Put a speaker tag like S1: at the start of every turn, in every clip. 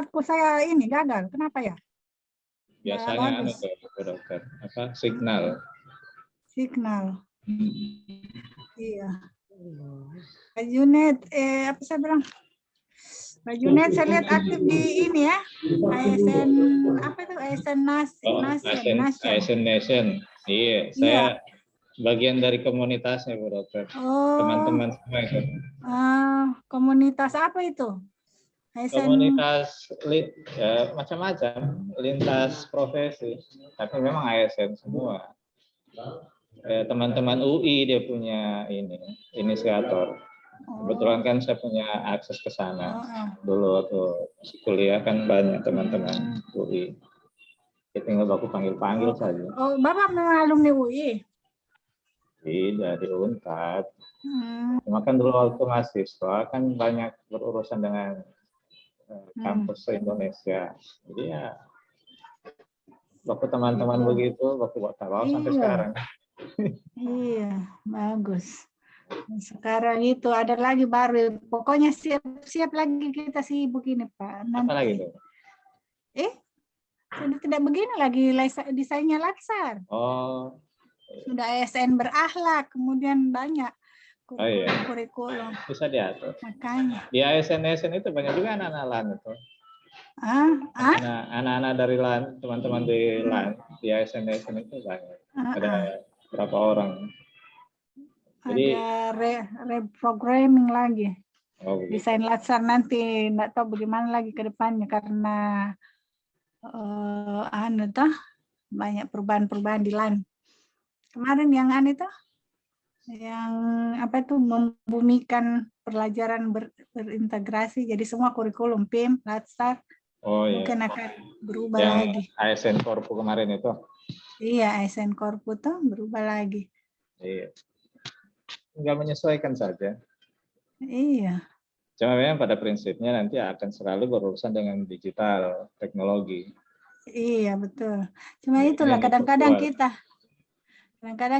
S1: Aku saya ini gagal. Kenapa ya?
S2: Biasanya anu
S1: bagus.
S2: tuh, dokter, apa signal.
S1: Signal.
S2: Hmm.
S1: Iya. Pak Junet, apa saya bilang? Pak Junet saya lihat aktif di ini ya. ASN apa itu? ASN
S2: ASN Nation. Iya, saya bagian dari komunitasnya, Bu Dokter. Teman-teman semua itu.
S1: Komunitas apa itu? ASN...
S2: Komunitas ya, macam-macam, lintas profesi. Tapi memang ASN semua. Teman-teman UI dia punya ini inisiator. Kebetulan kan saya punya akses ke sana. Dulu waktu masih kuliah kan banyak teman-teman UI. Kita tinggal baku panggil-panggil saja.
S1: Oh, Bapak memang alumni UI?
S2: Tidak, di UNPAD. Cuma kan dulu waktu mahasiswa kan banyak berurusan dengan kampus se-Indonesia. Jadi ya, waktu teman-teman begitu, waktu tahu sampai sekarang.
S1: Iya, bagus. Sekarang itu ada lagi baru, pokoknya siap-siap lagi kita sibuk ini Pak. Nanti.
S2: Apa lagi tuh?
S1: Sudah tidak begini lagi desainnya Laksar.
S2: Oh.
S1: Sudah ASN berakhlak, kemudian banyak kurikulum.
S2: Bisa diatur.
S1: Makanya.
S2: Di ASN itu banyak juga anak-anak LAN itu. Anak-anak dari LAN, teman-teman di LAN, di ASN itu banyak. Ada berapa orang. Jadi, ada
S1: reprogramming lagi.
S2: Begitu.
S1: Desain Laksar nanti enggak tahu bagaimana lagi ke depannya karena banyak perubahan-perubahan di LAN. Kemarin yang yang apa itu membumikan pelajaran berintegrasi jadi semua kurikulum PIM, Laksar. Mungkin akan berubah yang lagi.
S2: ASN Korpu kemarin itu.
S1: Iya, ASN Korpu tuh berubah lagi.
S2: Iya. Enggak menyesuaikan saja.
S1: Iya.
S2: Cuma memang pada prinsipnya nanti akan selalu berurusan dengan digital, teknologi.
S1: Iya, betul. Cuma itulah kadang-kadang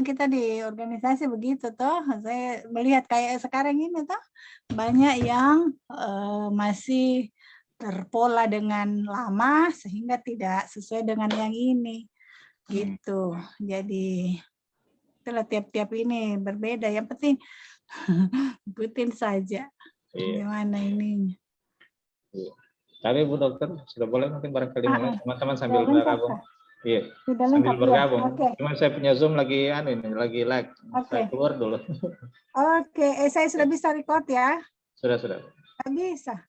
S1: kita di organisasi begitu toh. Saya melihat kayak sekarang ini toh banyak yang masih terpola dengan lama sehingga tidak sesuai dengan yang ini. Gitu. Jadi itulah tiap-tiap ini berbeda. Yang penting ikutin saja. Gimana ininya.
S2: Tapi Bu Dokter, sudah boleh mungkin barangkali mulai teman-teman sambil bergabung. Iya,
S1: sudah
S2: sambil bergabung.
S1: Ya. Okay.
S2: Cuma saya punya Zoom lagi lagi lag. Saya keluar dulu.
S1: Oke, saya sudah bisa record ya?
S2: Sudah.
S1: Bisa.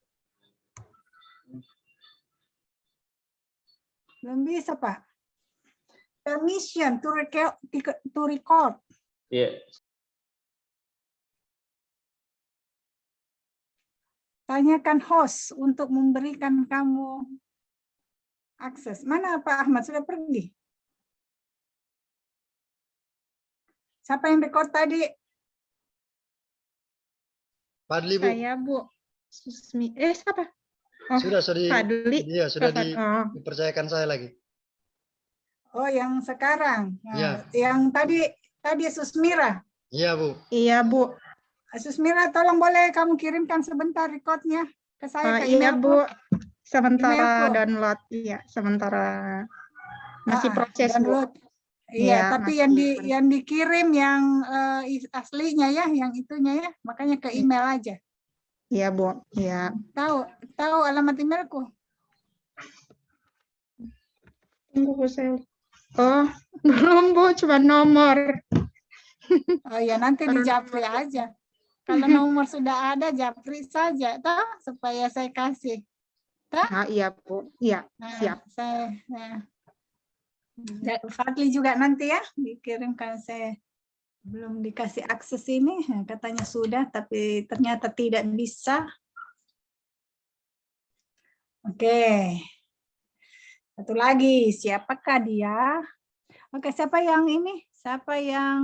S1: Belum bisa, Pak. Permission to record.
S2: Iya.
S1: Tanyakan host untuk memberikan kamu akses. Mana Pak Ahmad? Sudah pergi? Siapa yang record tadi?
S3: Padli, Bu.
S4: Saya, Bu. Susmi. Siapa?
S3: Oh, sudah
S4: Padli.
S3: Iya, sudah dipercayakan saya lagi.
S1: Oh, yang sekarang.
S3: Iya.
S1: Yang tadi Susmira.
S3: Iya, Bu.
S4: Iya, Bu.
S1: Susmira, tolong boleh kamu kirimkan sebentar recordnya ke saya.
S4: Iya, Bu. Sementara download. Iya, sementara masih proses,
S1: download. Bu. Iya, tapi yang dikirim yang aslinya ya, yang itunya ya, makanya ke email aja.
S4: Iya, Bu. Iya.
S1: Tahu alamat emailku?
S4: Tunggu, Bu, saya. Oh, belum, Bu, cuma nomor.
S1: Oh ya, nanti di Japri aja. Kalau nomor sudah ada, Japri saja, toh, supaya saya kasih. Toh?
S4: Iya, Bu. Iya, siap.
S1: Fadli juga nanti ya, dikirimkan. Saya belum dikasih akses ini, katanya sudah, tapi ternyata tidak bisa. Oke. Satu lagi, siapakah dia? Oke, siapa yang ini? Siapa yang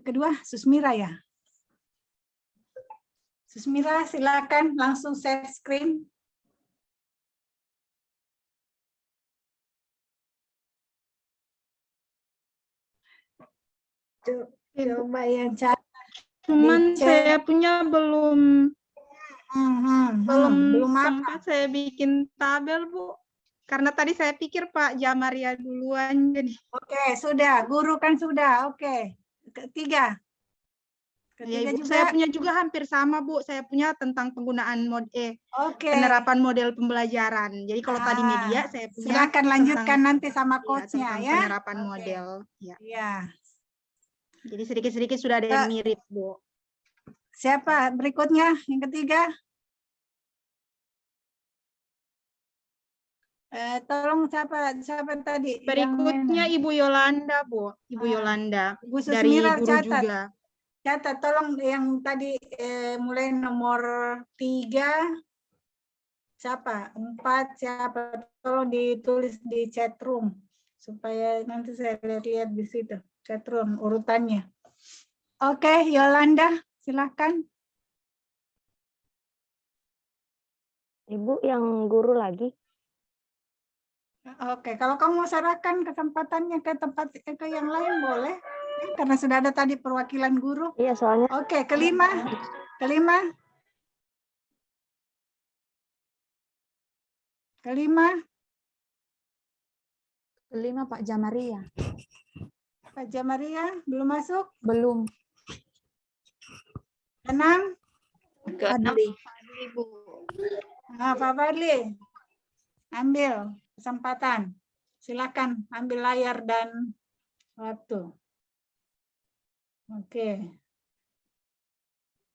S1: kedua? Susmira ya? Susmira, silakan langsung share screen. Coba yang cara.
S4: Cuman saya punya belum
S1: belum
S4: sempat saya bikin tabel, Bu. Karena tadi saya pikir Pak Jamaria duluan. Jadi.
S1: Oke, sudah. Guru kan sudah. Oke. Ketiga.
S4: Ya, Ibu, saya punya juga hampir sama, Bu. Saya punya tentang penggunaan penerapan model pembelajaran. Jadi kalau tadi media, saya punya
S1: silakan lanjutkan nanti sama coachnya ya.
S4: Penerapan model.
S1: Ya.
S4: Jadi sedikit-sedikit sudah ada yang mirip, Bu.
S1: Siapa berikutnya? Yang ketiga. Tolong siapa tadi?
S4: Berikutnya Ibu Yolanda, Bu. Ibu Yolanda.
S1: Ibu
S4: dari
S1: Susmira,
S4: guru
S1: catat.
S4: juga.
S1: Catat, tolong yang tadi mulai nomor 3. Siapa? 4 siapa? Tolong ditulis di chat room supaya nanti saya lihat di situ chat room urutannya. Oke, Yolanda, silakan.
S5: Ibu yang guru lagi.
S1: Oke, kalau kamu mau serahkan kesempatannya ke yang lain boleh, karena sudah ada tadi perwakilan guru.
S5: Iya, soalnya.
S1: Oke, kelima.
S6: Kelima Pak Jamaria.
S1: Pak Jamaria belum masuk?
S6: Belum.
S1: 6.
S6: Fadli.
S1: Pak Fadli, ambil kesempatan. Silakan ambil layar dan waktu. Oke.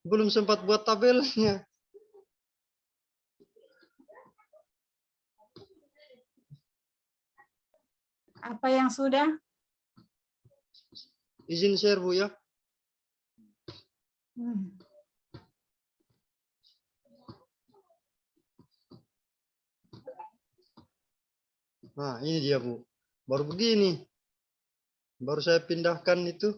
S3: Belum sempat buat tabelnya.
S1: Apa yang sudah?
S3: Izin share, Bu, ya. Nah, ini dia, Bu. Baru begini. Baru saya pindahkan itu.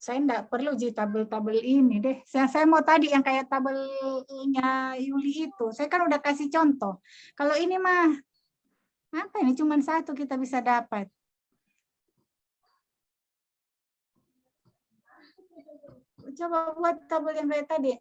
S1: Saya enggak perlu tabel-tabel ini deh. Saya mau tadi yang kayak tabelnya Yuli itu. Saya kan udah kasih contoh. Kalau ini mah, apa ini? Cuma satu kita bisa dapat. Coba buat tabel yang kayak tadi.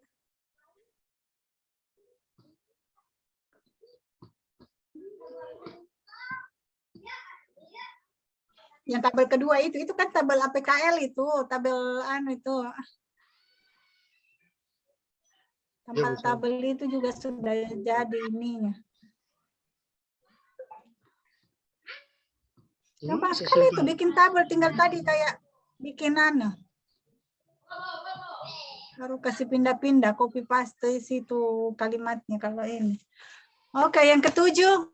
S1: Yang tabel kedua itu kan tabel APKL itu, tabel itu. Tempat tabel itu juga sudah jadi ininya. Gampang sekali itu bikin tabel, tinggal tadi kayak bikin baru kasih pindah-pindah, copy paste situ kalimatnya kalau ini. Oke, yang ketujuh.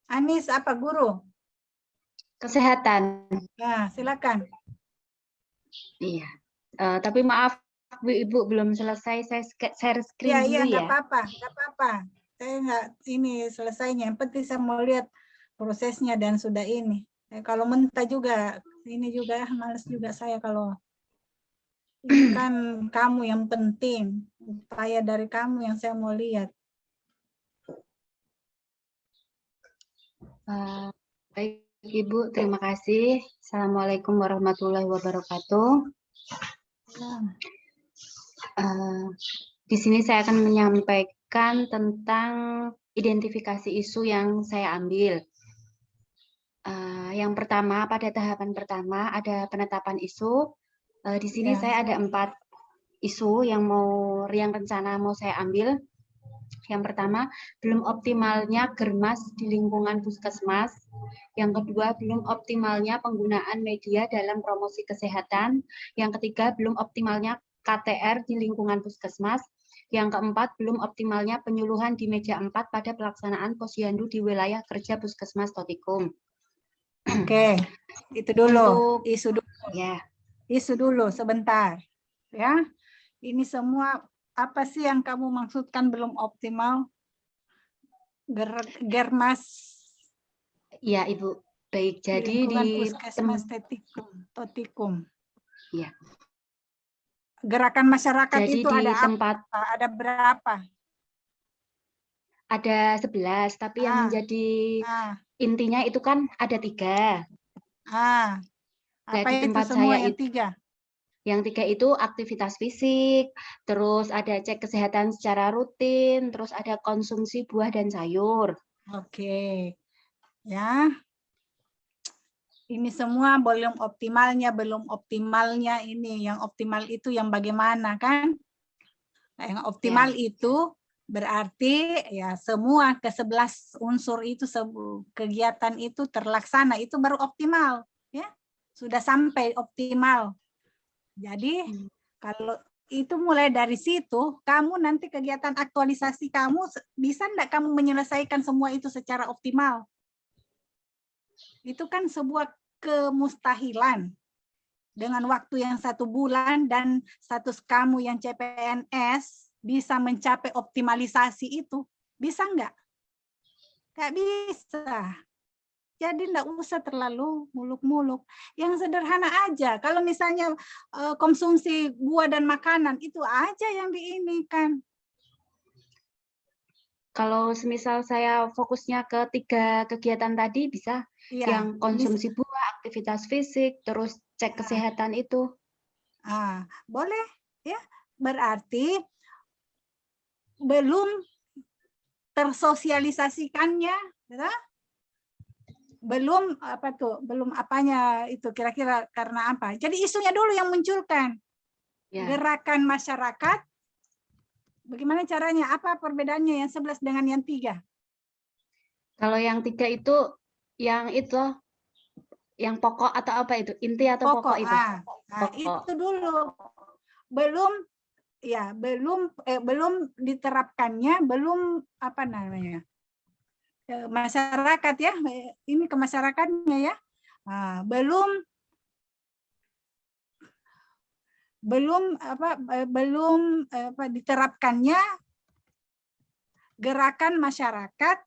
S1: Anis apa guru?
S7: Kesehatan.
S1: Nah, silakan.
S7: Iya. Tapi maaf Bu, Ibu belum selesai. Saya share screen dulu ya.
S1: Iya, nggak apa-apa. Saya nggak ini selesainya. Yang penting saya mau lihat prosesnya dan sudah ini. Kalau mentah juga, ini juga males juga saya kalau ini kan kamu yang penting. Upaya dari kamu yang saya mau lihat.
S7: Baik Ibu, terima kasih. Assalamualaikum warahmatullahi wabarakatuh. Di sini saya akan menyampaikan tentang identifikasi isu yang saya ambil. Yang pertama, pada tahapan pertama ada penetapan isu. Di sini saya ada 4 isu yang rencana mau saya ambil. Yang pertama, belum optimalnya germas di lingkungan puskesmas. Yang kedua, belum optimalnya penggunaan media dalam promosi kesehatan. Yang ketiga, belum optimalnya KTR di lingkungan puskesmas. Yang keempat, belum optimalnya penyuluhan di meja 4 pada pelaksanaan posyandu di wilayah kerja puskesmas Totikum.
S1: Oke, itu dulu. Isu dulu.
S7: Ya.
S1: Isu dulu sebentar. Ya. Ini semua apa sih yang kamu maksudkan belum optimal? Germas.
S7: Iya, Ibu. Baik, jadi di
S1: puskesmas Totikum.
S7: Iya.
S1: Gerakan masyarakat
S7: jadi
S1: itu
S7: di
S1: ada
S7: tempat
S1: apa? Ada berapa?
S7: Ada 11, tapi yang menjadi intinya itu kan ada 3. Kayak
S1: Apa
S7: di
S1: itu
S7: tempat
S1: semua
S7: saya
S1: yang 3?
S7: Yang 3 itu aktivitas fisik, terus ada cek kesehatan secara rutin, terus ada konsumsi buah dan sayur.
S1: Oke. Ya. Ini semua belum optimalnya ini. Yang optimal itu yang bagaimana kan? Nah, yang optimal itu berarti ya semua ke-11 unsur itu, kegiatan itu terlaksana, itu baru optimal, ya. Sudah sampai optimal. Jadi kalau itu mulai dari situ, kamu nanti kegiatan aktualisasi kamu bisa enggak kamu menyelesaikan semua itu secara optimal? Itu kan sebuah kemustahilan. Dengan waktu yang 1 bulan dan status kamu yang CPNS bisa mencapai optimalisasi itu, bisa enggak? Enggak bisa. Jadi enggak usah terlalu muluk-muluk. Yang sederhana aja. Kalau misalnya konsumsi buah dan makanan, itu aja yang diinikan.
S7: Kalau semisal saya fokusnya ke 3 kegiatan tadi, bisa yang konsumsi buah, aktivitas fisik, terus cek kesehatan itu.
S1: Boleh, ya. Berarti belum tersosialisasikannya, ya? Belum apa tuh? Belum apanya itu kira-kira karena apa? Jadi isunya dulu yang munculkan. Gerakan masyarakat. Bagaimana caranya? Apa perbedaannya yang 11 dengan yang 3?
S7: Kalau yang 3 itu yang pokok atau apa itu? Inti atau pokok itu?
S1: Itu dulu. Belum diterapkannya, belum apa namanya? Masyarakat ya. Ini ke masyarakatnya ya. Belum diterapkannya gerakan masyarakat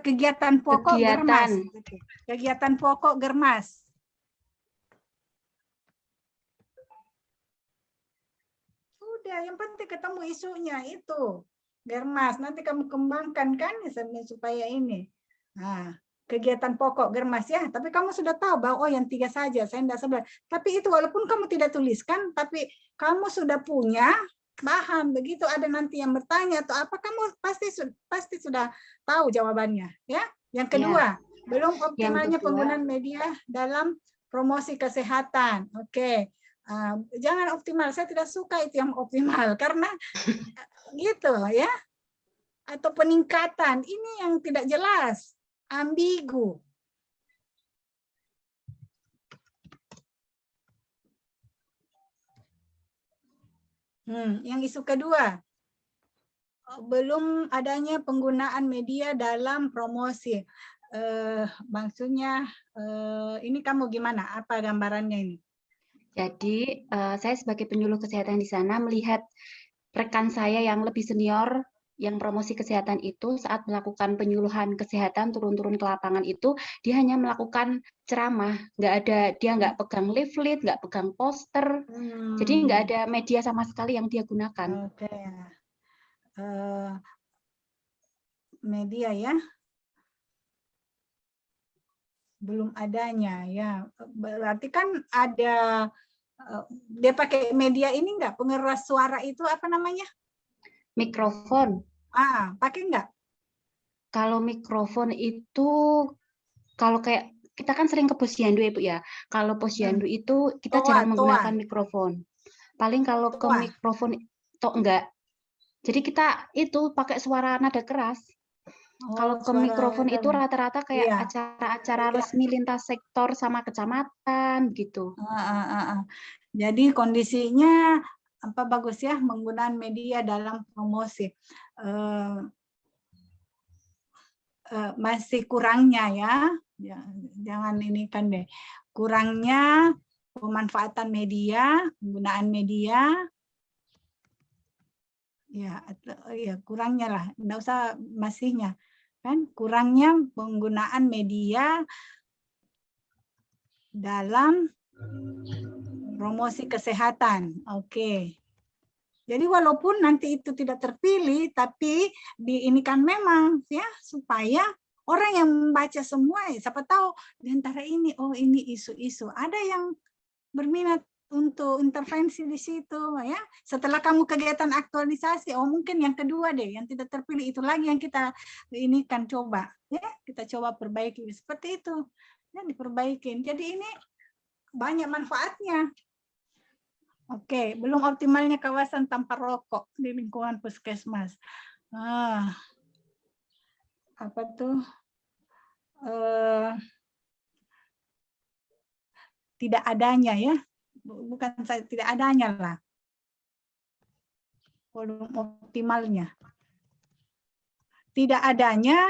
S1: kegiatan pokok Germas. Kegiatan pokok Germas. Sudah, yang penting ketemu isunya itu. Germas, nanti kamu kembangkan kan supaya ini. Kegiatan pokok Germas ya, tapi kamu sudah tahu bahwa yang 3 saja, saya tidak sebelah. Tapi itu walaupun kamu tidak tuliskan, tapi kamu sudah punya bahan. Begitu ada nanti yang bertanya atau apa, kamu pasti sudah tahu jawabannya, ya. Yang kedua, belum optimalnya penggunaan media dalam promosi kesehatan. Oke. Jangan optimal, saya tidak suka itu yang optimal karena gitu ya. Atau peningkatan, ini yang tidak jelas. Ambigu. Yang isu kedua, belum adanya penggunaan media dalam promosi. Maksudnya, ini kamu gimana? Apa gambarannya ini?
S7: Jadi, saya sebagai penyuluh kesehatan di sana melihat rekan saya yang lebih senior yang promosi kesehatan itu saat melakukan penyuluhan kesehatan turun-turun ke lapangan itu dia hanya melakukan ceramah, dia nggak pegang leaflet, nggak pegang poster, jadi nggak ada media sama sekali yang dia gunakan.
S1: Oke. Media ya, belum adanya ya, berarti kan ada dia pakai media ini nggak, pengeras suara itu apa namanya?
S7: Mikrofon.
S1: Pakai nggak?
S7: Kalau mikrofon itu, kalau kayak kita kan sering ke Posyandu ya Bu ya. Kalau Posyandu itu kita jarang menggunakan mikrofon. Paling kalau ke mikrofon toh enggak. Jadi kita itu pakai suara nada keras. Kalau ke mikrofon itu rata-rata kayak acara-acara resmi lintas sektor sama kecamatan gitu.
S1: Jadi kondisinya apa bagus ya menggunakan media dalam promosi. Masih kurangnya ya, jangan ini kan deh, kurangnya pemanfaatan media, penggunaan media, ya kurangnya lah, enggak usah masihnya kan, kurangnya penggunaan media dalam promosi kesehatan. Oke. Jadi walaupun nanti itu tidak terpilih, tapi diinikan memang ya supaya orang yang membaca semua, siapa tahu di antara ini, oh ini isu-isu. Ada yang berminat untuk intervensi di situ, ya. Setelah kamu kegiatan aktualisasi, oh mungkin yang kedua deh, yang tidak terpilih itu lagi yang kita ini kan coba, ya. Kita coba perbaiki seperti itu, ya diperbaikin. Jadi ini banyak manfaatnya. Oke, belum optimalnya kawasan tanpa rokok di lingkungan puskesmas. Apa tuh? Tidak adanya, ya. Bukan saya tidak adanya lah. Belum optimalnya. Tidak adanya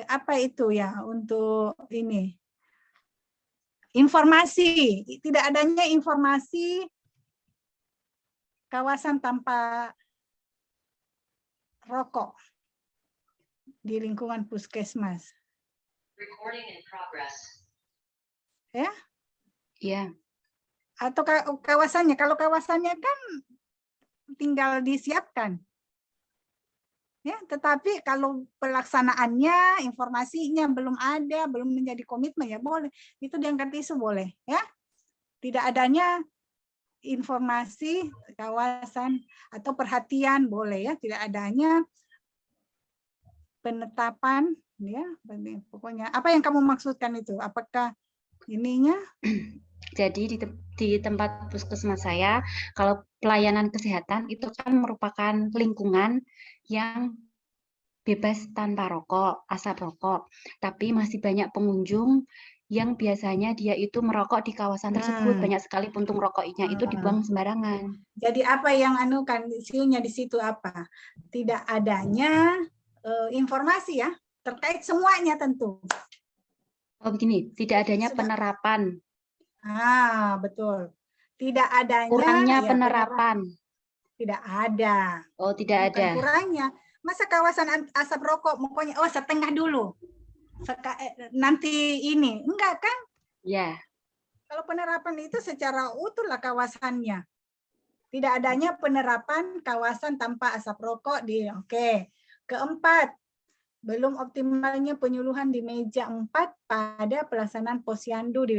S1: apa itu ya untuk ini? Informasi, tidak adanya informasi kawasan tanpa rokok di lingkungan puskesmas.
S8: Recording in progress.
S1: Ya?
S7: Iya.
S1: Atau kawasannya, kalau kawasannya kan tinggal disiapkan. Ya, tetapi kalau pelaksanaannya, informasinya belum ada, belum menjadi komitmen, ya boleh. Itu diangkat isu boleh, ya. Tidak adanya informasi kawasan atau perhatian boleh, ya. Tidak adanya penetapan, ya. Pokoknya apa yang kamu maksudkan itu? Apakah ininya?
S7: Jadi di tempat puskesmas saya, kalau pelayanan kesehatan itu kan merupakan lingkungan yang bebas tanpa rokok, asap rokok. Tapi masih banyak pengunjung yang biasanya dia itu merokok di kawasan tersebut. Banyak sekali puntung rokoknya itu dibuang sembarangan.
S1: Jadi apa yang kan isinya di situ apa? Tidak adanya informasi, ya, terkait semuanya tentu.
S7: Oh begini, tidak adanya penerapan.
S1: Betul. Tidak adanya.
S7: Kurangnya
S1: ya,
S7: penerapan.
S1: Tidak ada.
S7: Oh, tidak
S1: Bukan
S7: ada.
S1: Kurangnya. Masa kawasan asap rokok, pokoknya setengah dulu. Nanti ini. Enggak kan?
S7: Ya.
S1: Kalau penerapan itu secara utuh lah kawasannya. Tidak adanya penerapan kawasan tanpa asap rokok di Oke. Keempat, belum optimalnya penyuluhan di meja 4 pada pelaksanaan posyandu di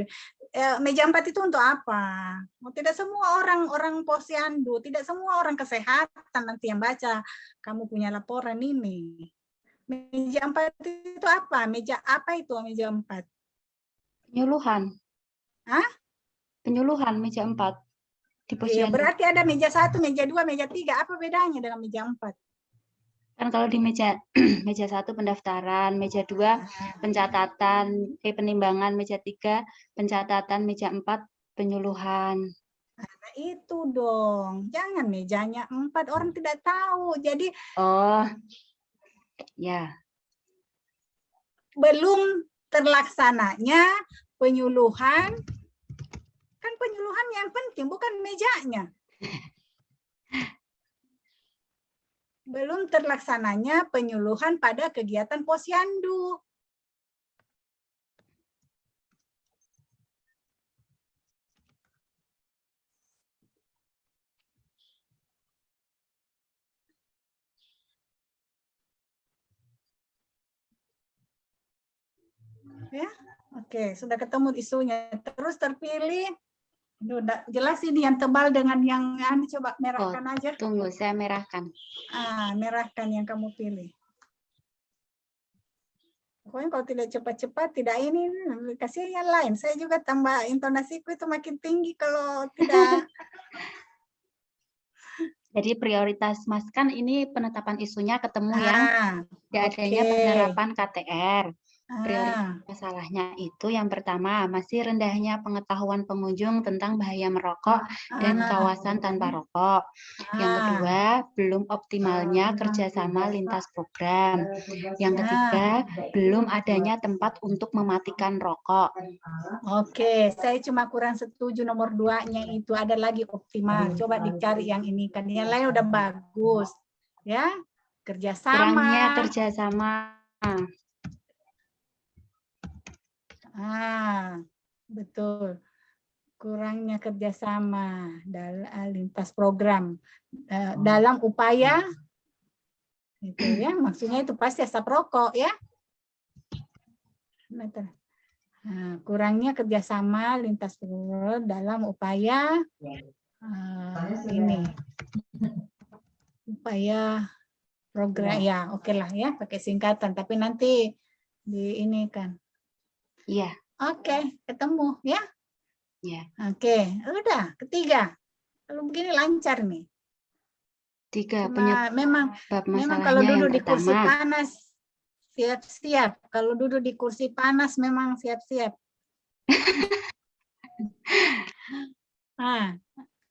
S1: meja 4 itu untuk apa? Tidak semua orang posyandu, tidak semua orang kesehatan nanti yang baca. Kamu punya laporan ini. Meja 4 itu apa? Meja apa itu meja 4?
S7: Penyuluhan.
S1: Hah?
S7: Penyuluhan meja 4 di posyandu.
S1: Berarti ada meja 1, meja 2, meja 3. Apa bedanya dengan meja 4?
S7: Kan kalau di meja 1 pendaftaran, meja 2 pencatatan, penimbangan, meja 3 pencatatan, meja 4 penyuluhan.
S1: Nah, itu dong. Jangan mejanya 4, orang tidak tahu. Jadi
S7: ya.
S1: Belum terlaksananya penyuluhan. Kan penyuluhan yang penting, bukan mejanya. Belum terlaksananya penyuluhan pada kegiatan posyandu. Ya, oke, sudah ketemu isunya. Terus terpilih. Udah jelas ini yang tebal dengan yang coba merahkan aja.
S7: Tunggu, saya merahkan.
S1: Merahkan yang kamu pilih. Pokoknya kalau tidak cepat-cepat, tidak ini, kasih yang lain. Saya juga tambah intonasiku itu makin tinggi kalau tidak.
S7: Jadi prioritas Mas kan ini penetapan isunya ketemu yang tidak adanya penerapan KTR. Prioritas masalahnya itu yang pertama masih rendahnya pengetahuan pengunjung tentang bahaya merokok dan kawasan tanpa rokok. Yang kedua, belum optimalnya kerjasama lintas program. Yang ketiga, belum adanya tempat untuk mematikan rokok.
S1: Oke, saya cuma kurang setuju nomor 2-nya itu, ada lagi optimal. Coba dicari yang ini kan, yang lain udah bagus, ya. Kerjasama.
S7: Kurangnya kerjasama.
S1: Betul. Kurangnya kerjasama dalam lintas program dalam upaya Itu ya, maksudnya itu pasti asap rokok ya. Nah, kurangnya kerjasama lintas dalam upaya ini, upaya program ya, oke lah ya, pakai singkatan. Tapi nanti di ini kan.
S7: Iya.
S1: Oke, ketemu ya.
S7: Iya.
S1: Oke, udah ketiga. Kalau begini lancar nih. Memang kalau duduk di kursi panas siap-siap. Kalau duduk di kursi panas memang siap-siap.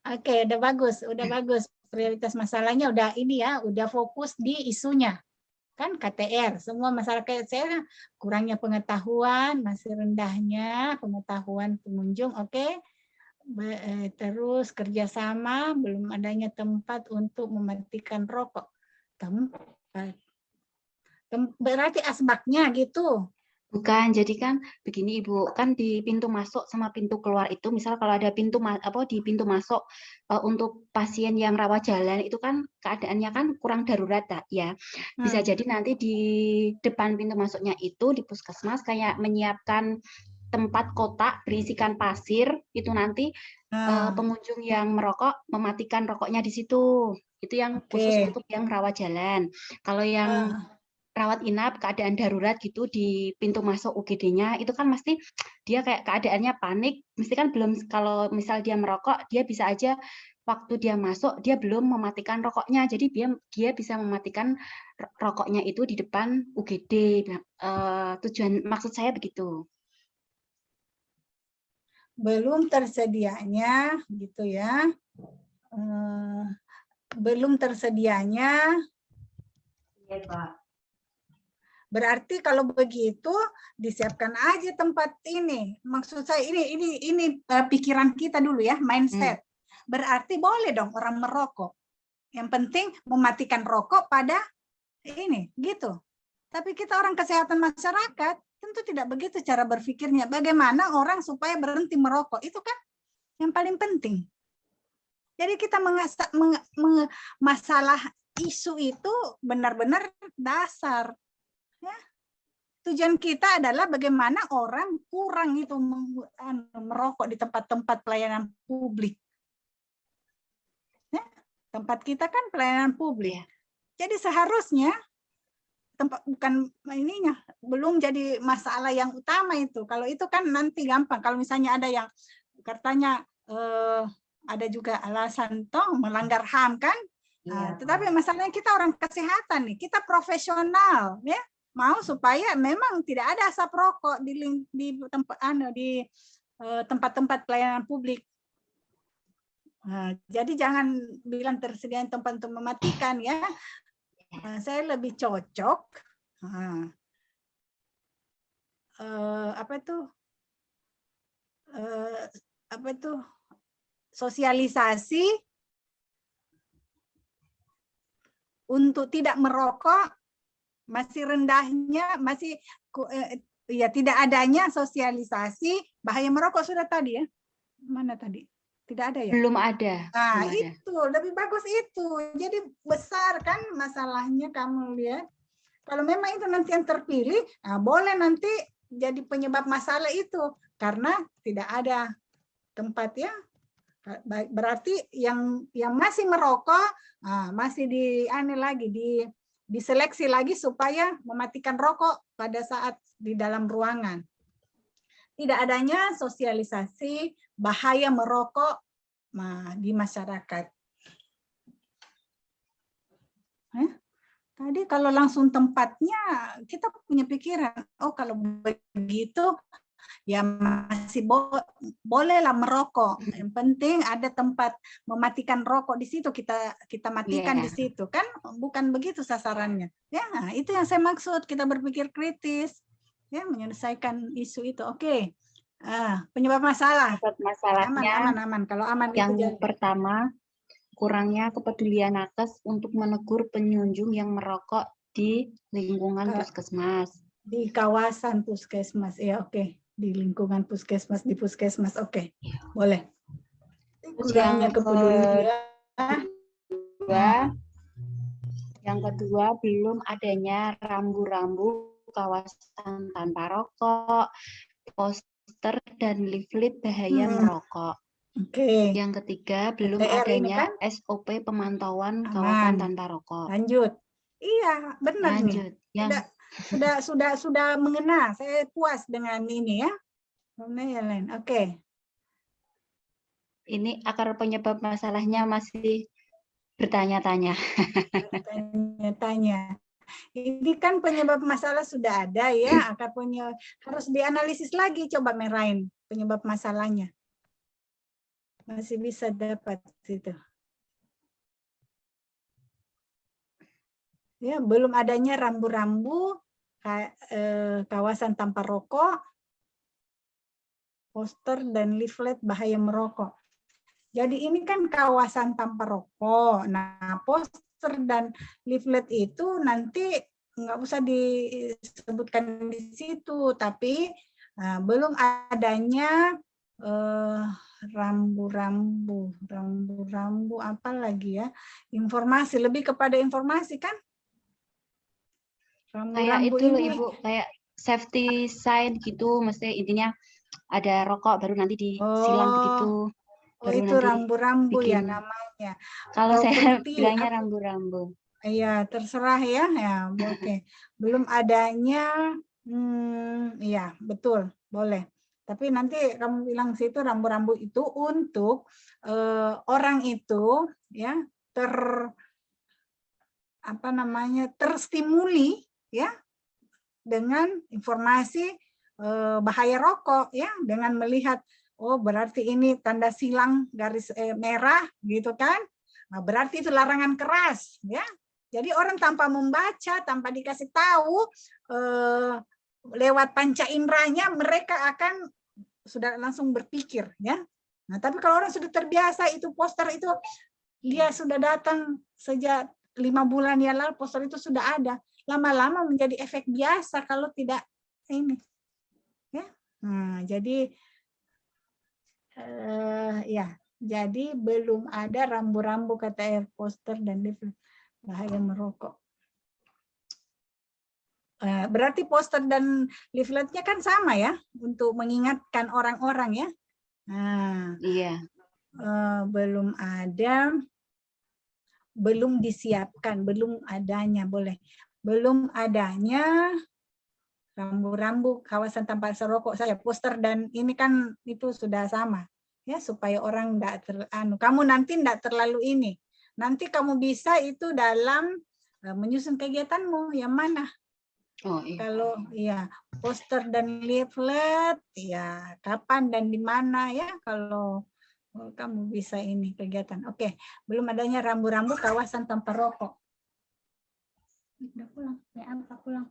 S1: Oke, udah bagus. Prioritas masalahnya udah ini ya, udah fokus di isunya. Kan KTR, semua masyarakat saya kurangnya pengetahuan, masih rendahnya pengetahuan pengunjung, oke. Terus kerjasama, belum adanya tempat untuk mematikan rokok. Berarti asbaknya gitu.
S7: Bukan, jadi kan begini Ibu, kan di pintu masuk sama pintu keluar itu, misal kalau ada di pintu masuk untuk pasien yang rawat jalan itu kan keadaannya kan kurang darurat ya. Bisa jadi nanti di depan pintu masuknya itu di puskesmas kayak menyiapkan tempat kotak berisikan pasir, itu nanti pengunjung yang merokok mematikan rokoknya di situ. Itu yang khusus untuk yang rawat jalan. Kalau yang rawat inap keadaan darurat gitu di pintu masuk UGD-nya itu kan mesti dia kayak keadaannya panik, mesti kan belum, kalau misal dia merokok dia bisa aja waktu dia masuk dia belum mematikan rokoknya, jadi dia bisa mematikan rokoknya itu di depan UGD. Tujuan maksud saya begitu.
S1: Belum tersedianya gitu ya. Belum tersedianya.
S7: Iya, Pak.
S1: Berarti kalau begitu disiapkan aja tempat ini. Maksud saya ini pikiran kita dulu ya, mindset. Berarti boleh dong orang merokok. Yang penting mematikan rokok pada ini, gitu. Tapi kita orang kesehatan masyarakat tentu tidak begitu cara berpikirnya. Bagaimana orang supaya berhenti merokok, itu kan yang paling penting. Jadi kita masalah isu itu benar-benar dasar. Ya. Tujuan kita adalah bagaimana orang kurang itu merokok di tempat-tempat pelayanan publik. Ya. Tempat kita kan pelayanan publik. Jadi seharusnya bukan ininya, belum jadi masalah yang utama itu. Kalau itu kan nanti gampang. Kalau misalnya ada yang katanya ada juga alasan toh melanggar HAM kan. Tetapi masalahnya kita orang kesehatan nih, kita profesional ya. Mau supaya memang tidak ada asap rokok di tempat-tempat pelayanan publik. Jadi jangan bilang tersediaan tempat untuk mematikan ya. Saya lebih cocok sosialisasi untuk tidak merokok. Masih rendahnya, ya tidak adanya sosialisasi bahaya merokok sudah tadi ya. Mana tadi? Tidak ada ya?
S7: Belum ada.
S1: Nah, itu lebih bagus itu. Jadi besar kan masalahnya, kamu lihat. Kalau memang itu nanti yang terpilih, boleh nanti jadi penyebab masalah itu karena tidak ada tempat ya. Berarti yang masih merokok masih diseleksi lagi supaya mematikan rokok pada saat di dalam ruangan. Tidak adanya sosialisasi bahaya merokok di masyarakat. Tadi kalau langsung tempatnya kita punya pikiran, oh kalau begitu ya masih bolehlah merokok. Yang penting ada tempat mematikan rokok di situ, kita matikan di situ kan, bukan begitu sasarannya. Ya, itu yang saya maksud, kita berpikir kritis, ya menyelesaikan isu itu. Oke. Penyebab masalah.
S7: Masalahnya
S1: aman. Kalau aman
S7: yang
S1: itu
S7: pertama, kurangnya kepedulian nakes untuk menegur pengunjung yang merokok di lingkungan puskesmas. Di
S1: kawasan puskesmas, ya oke. Di lingkungan puskesmas, di puskesmas, oke. Boleh. Kurangnya kepedulian.
S7: Yang kedua, belum adanya rambu-rambu kawasan tanpa rokok, poster dan leaflet bahaya merokok.
S1: Oke.
S7: Yang ketiga, belum
S1: TR ini
S7: adanya
S1: kan
S7: SOP pemantauan
S1: aman.
S7: kawasan tanpa rokok.
S1: Lanjut. Iya, benar
S7: Lanjut.
S1: nih. Sudah mengena. Saya puas dengan ini ya. Yang lain. Oke.
S7: Ini akar penyebab masalahnya masih bertanya-tanya.
S1: Bertanya-tanya. Ini kan penyebab masalah sudah ada ya, harus dianalisis lagi, coba merain penyebab masalahnya. Masih bisa dapat situ. Ya, belum adanya rambu-rambu kawasan tanpa rokok, poster dan leaflet bahaya merokok. Jadi ini kan kawasan tanpa rokok. Nah, poster dan leaflet itu nanti nggak usah disebutkan di situ, tapi belum adanya rambu-rambu apa lagi ya? Informasi, lebih kepada informasi kan?
S7: Kayak itu loh Ibu, kayak safety sign gitu, mesti intinya ada rokok baru nanti disilang begitu. Baru
S1: itu
S7: nanti
S1: rambu-rambu ya
S7: bikin.
S1: namanya.
S7: Kalau saya
S1: Properti,
S7: bilangnya rambu-rambu.
S1: Iya, terserah ya. Oke. Belum adanya, iya betul, boleh. Tapi nanti kamu bilang situ rambu-rambu itu untuk orang itu ya terstimuli ya dengan informasi bahaya rokok ya, dengan melihat oh berarti ini tanda silang garis merah gitu kan. Nah, berarti itu larangan keras ya. Jadi orang tanpa membaca, tanpa dikasih tahu lewat panca inderanya mereka akan sudah langsung berpikir ya. Nah, tapi kalau orang sudah terbiasa itu poster itu dia sudah datang sejak 5 bulan yang lalu poster itu sudah ada. Lama-lama menjadi efek biasa kalau tidak ini. Ya. Nah, jadi ya, jadi belum ada rambu-rambu kata poster dan leaflet bahaya merokok. Berarti poster dan leafletnya kan sama ya untuk mengingatkan orang-orang ya. Nah,
S7: iya.
S1: Belum ada, belum disiapkan, belum adanya boleh, belum adanya rambu-rambu kawasan tanpa rokok saya poster dan ini kan itu sudah sama ya supaya orang enggak kamu nanti enggak terlalu ini nanti kamu bisa itu dalam menyusun kegiatanmu yang mana kalau ya poster dan leaflet ya kapan dan di mana ya kalau kamu bisa ini kegiatan. Oke, belum adanya rambu-rambu kawasan tanpa rokok. Udah pulang ya apa pulang.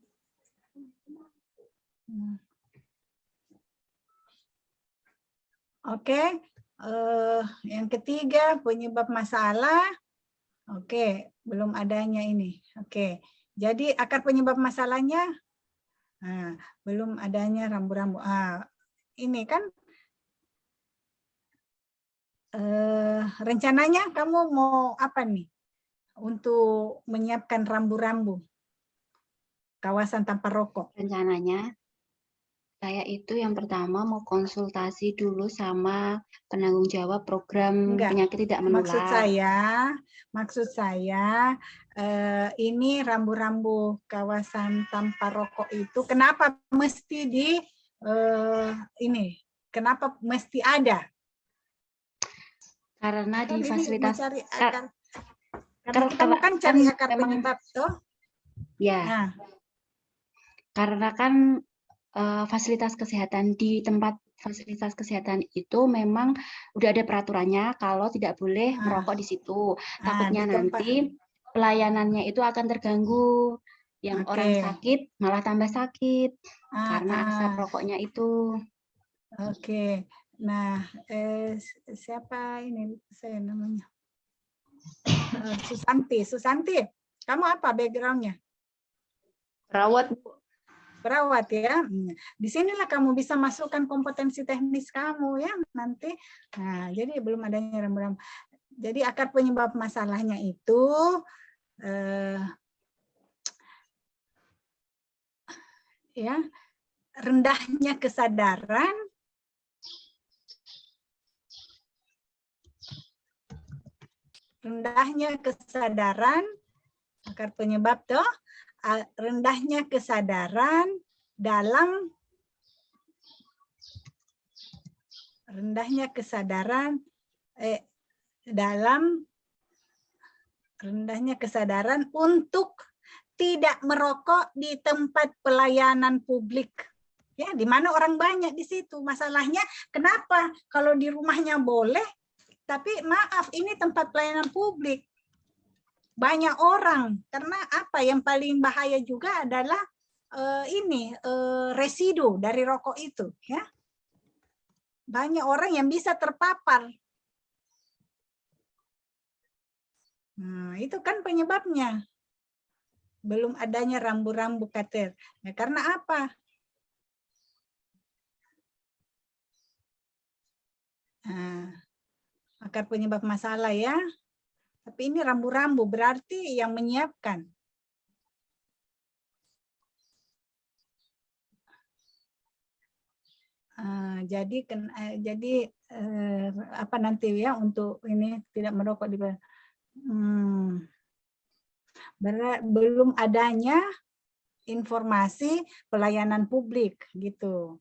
S1: Oke, yang ketiga penyebab masalah. Oke, belum adanya ini. Oke, jadi akar penyebab masalahnya belum adanya rambu-rambu. Ini kan rencananya kamu mau apa nih untuk menyiapkan rambu-rambu kawasan tanpa rokok?
S7: Rencananya saya itu yang pertama mau konsultasi dulu sama penanggung jawab program penyakit tidak menular.
S1: Maksud saya ini rambu-rambu kawasan tanpa rokok itu kenapa mesti kenapa mesti ada?
S7: Karena di fasilitas
S1: karena kamu kan cari akar penyebab tuh.
S7: Ya. Nah. Karena kan fasilitas kesehatan di tempat fasilitas kesehatan itu memang udah ada peraturannya kalau tidak boleh merokok di situ. Takutnya nanti pelayanannya itu akan terganggu. Yang orang sakit malah tambah sakit karena asap rokoknya itu.
S1: Oke. Nah, siapa ini saya namanya? Susanti. Kamu apa backgroundnya?
S6: Perawat, Bu.
S1: Perawat ya. Di sinilah kamu bisa masukkan kompetensi teknis kamu ya nanti. Nah, jadi belum adanya rambu-rambu. Jadi akar penyebab masalahnya itu ya, rendahnya kesadaran, akar penyebab tuh rendahnya kesadaran dalam rendahnya kesadaran untuk tidak merokok di tempat pelayanan publik. Ya, di mana orang banyak di situ. Masalahnya kenapa kalau di rumahnya boleh, tapi maaf ini tempat pelayanan publik. Banyak orang. Karena apa yang paling bahaya juga adalah residu dari rokok itu, ya. Banyak orang yang bisa terpapar. Nah, itu kan penyebabnya. Belum adanya rambu-rambu KTR. Nah, karena apa? Nah, akar penyebab masalah ya. Tapi ini rambu-rambu berarti yang menyiapkan. Jadi apa nanti ya untuk ini tidak merokok di belum adanya informasi pelayanan publik gitu.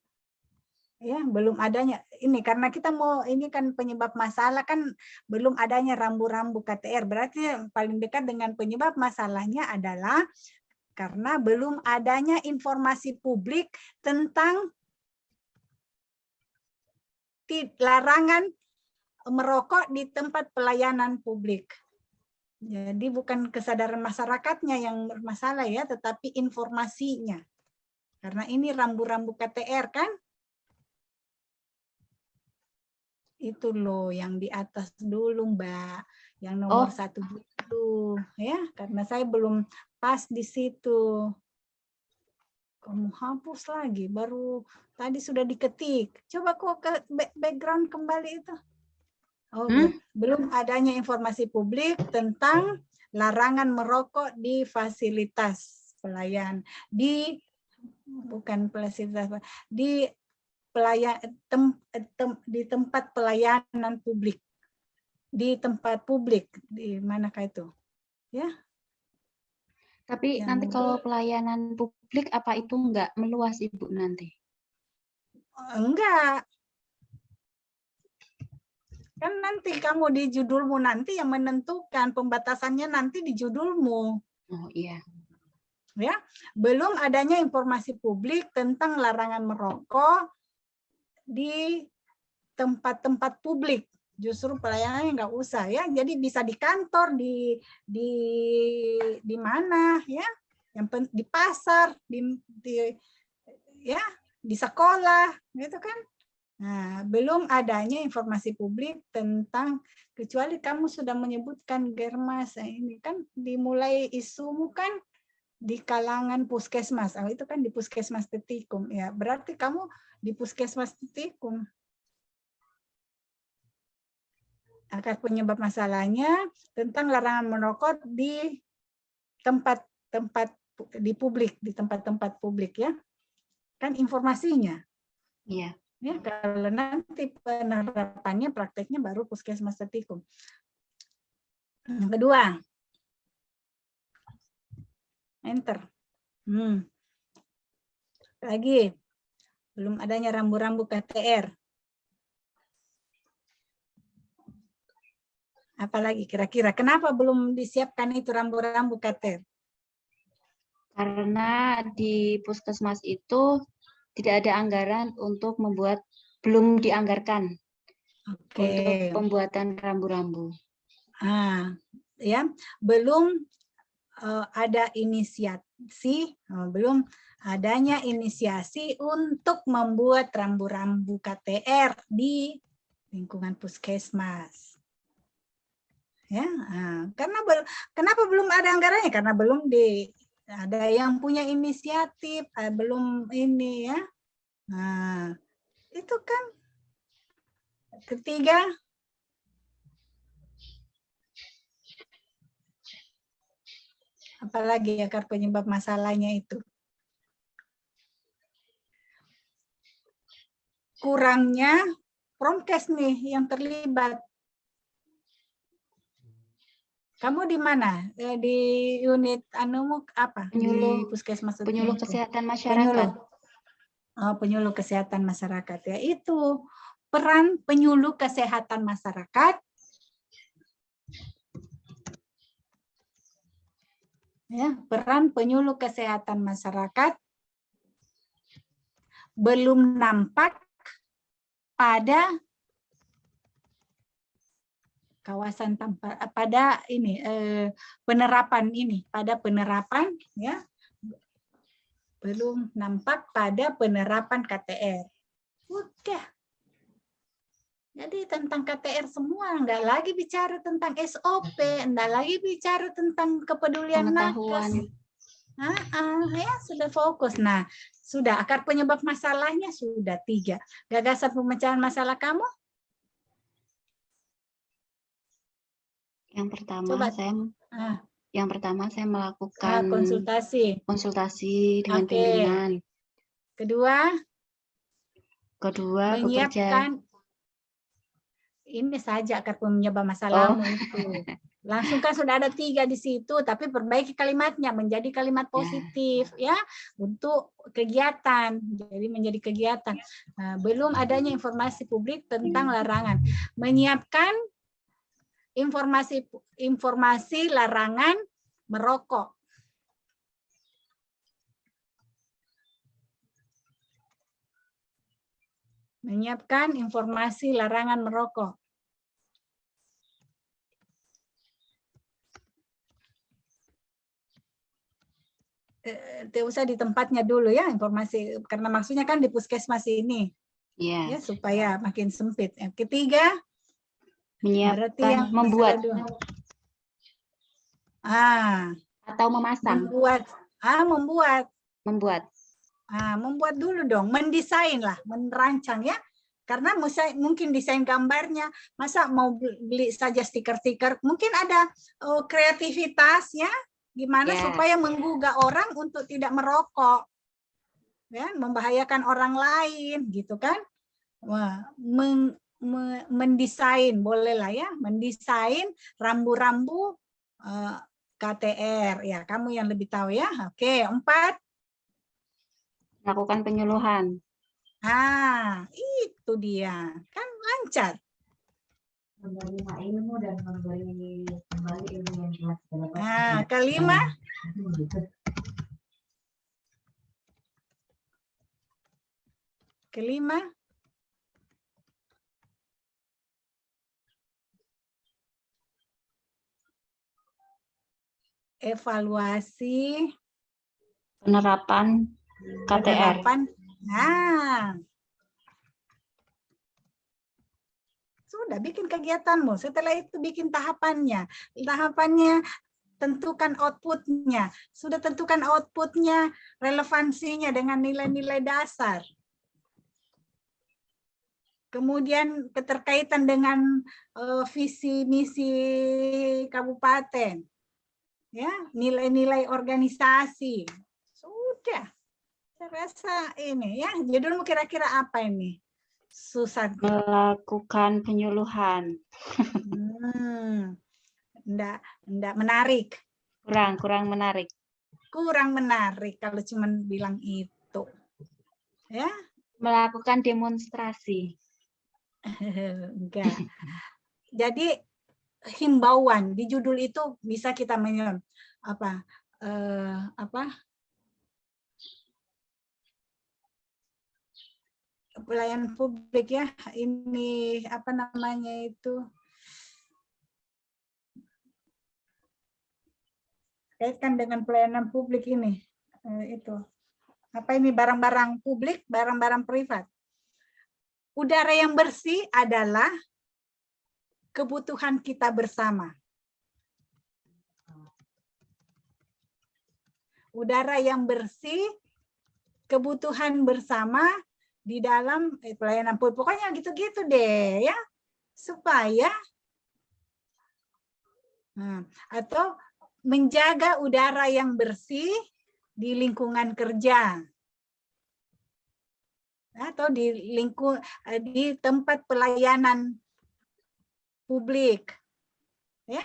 S1: Ya, belum adanya ini karena kita mau ini kan penyebab masalah kan belum adanya rambu-rambu KTR. Berarti yang paling dekat dengan penyebab masalahnya adalah karena belum adanya informasi publik tentang larangan merokok di tempat pelayanan publik. Jadi bukan kesadaran masyarakatnya yang bermasalah ya, tetapi informasinya. Karena ini rambu-rambu KTR kan? Itu loh yang di atas dulu Mbak, yang nomor 1 dulu ya, karena saya belum pas di situ. Kamu hapus lagi, baru tadi sudah diketik. Coba kok ke background kembali itu. Oh, belum adanya informasi publik tentang larangan merokok di fasilitas pelayan di tempat pelayanan publik, di tempat publik, di manakah itu ya.
S7: Tapi nanti kalau pelayanan publik apa itu enggak meluas Ibu nanti?
S1: Enggak, kan nanti kamu di judulmu nanti yang menentukan pembatasannya nanti di judulmu.
S7: Oh iya.
S1: Ya, belum adanya informasi publik tentang larangan merokok di tempat-tempat publik. Justru pelayanannya nggak usah ya. Jadi bisa di kantor, di mana ya? Yang di pasar, di sekolah, gitu kan? Nah, belum adanya informasi publik tentang, kecuali kamu sudah menyebutkan Germas, ini kan dimulai isumu kan di kalangan puskesmas, itu kan di puskesmas Tetikum, ya berarti kamu di puskesmas Tetikum. Akar penyebab masalahnya tentang larangan merokok di tempat-tempat di publik, di tempat-tempat publik ya, kan informasinya.
S7: Iya.
S1: Ya, kalau nanti penerapannya prakteknya baru puskesmas Tetikum. Yang kedua, enter. Lagi, belum adanya rambu-rambu KTR. Apalagi kira-kira, kenapa belum disiapkan itu rambu-rambu KTR?
S7: Karena di puskesmas itu tidak ada anggaran untuk membuat, belum dianggarkan untuk pembuatan rambu-rambu.
S1: Ya, belum ada inisiasi, belum adanya inisiasi untuk membuat rambu-rambu KTR di lingkungan puskesmas. Ya, karena kenapa belum ada anggarannya? Karena belum ada yang punya inisiatif, belum ini ya. Nah, itu kan. Ketiga, apalagi akar penyebab masalahnya itu? kurangnya Promkes nih yang terlibat. Kamu di mana? Di unit anumu apa?
S7: Penyuluh,
S1: di puskesmas
S7: penyuluh
S1: itu?
S7: kesehatan masyarakat.
S1: Penyuluh kesehatan masyarakat ya. Itu peran penyuluh kesehatan masyarakat. Ya, peran penyuluh kesehatan masyarakat belum nampak pada kawasan tanpa pada ini penerapan ini, pada penerapan ya, belum nampak pada penerapan KTR. Udah. Jadi tentang KTR semua, enggak lagi bicara tentang SOP, enggak lagi bicara tentang kepedulian nakes. Ya sudah fokus. Nah, sudah akar penyebab masalahnya sudah 3. Gagasan pemecahan masalah kamu?
S7: Yang pertama
S1: Coba.
S7: Yang pertama saya melakukan konsultasi dengan pimpinan.
S1: Kedua
S7: bekerja.
S1: menyiapkan ini saja akar penyebab masalahmu itu. Langsung kan sudah ada 3 di situ, tapi perbaiki kalimatnya menjadi kalimat positif ya untuk kegiatan. Jadi menjadi kegiatan. Nah, belum adanya informasi publik tentang larangan. Menyiapkan informasi larangan merokok. Menyiapkan informasi larangan merokok. Tidak usah di tempatnya dulu ya informasi, karena maksudnya kan di puskesmas ini. Ya, supaya makin sempit. Yang ketiga,
S7: menyiapkan, membuat. Atau memasang.
S1: Membuat dulu dong, mendesain lah, merancang ya. Karena mungkin desain gambarnya, masa mau beli saja stiker-stiker, mungkin ada kreativitas ya, gimana supaya menggugah orang untuk tidak merokok, ya, membahayakan orang lain, gitu kan? Wah, mendesain bolehlah ya, mendesain rambu-rambu KTR, ya, kamu yang lebih tahu ya. Oke, 4.
S7: Melakukan penyuluhan.
S1: Itu dia, kan lancar.
S8: Menerima ilmu dan memberi kembali ilmu yang telah kita dapat.
S1: Kelima. Evaluasi
S7: penerapan KTR.
S1: Sudah bikin kegiatanmu, setelah itu bikin tahapannya. Tentukan outputnya. Sudah tentukan outputnya, relevansinya dengan nilai-nilai dasar. Kemudian keterkaitan dengan visi misi kabupaten. Ya, nilai-nilai organisasi. Sudah. Saya rasa ini ya, judulmu kira-kira apa ini? Susan.
S7: Melakukan penyuluhan.
S1: Enggak menarik.
S7: Kurang menarik.
S1: Kurang menarik kalau cuma bilang itu. Ya.
S7: Melakukan demonstrasi.
S1: Enggak. Jadi himbauan di judul itu bisa kita pelayanan publik ya, ini apa namanya itu, kaitkan dengan pelayanan publik ini, itu apa ini, barang-barang publik, barang-barang privat. Udara yang bersih adalah kebutuhan kita bersama. Udara yang bersih, kebutuhan bersama di dalam pelayanan publik. Pokoknya gitu-gitu deh ya. Supaya atau menjaga udara yang bersih di lingkungan kerja. atau di di tempat pelayanan publik. Ya.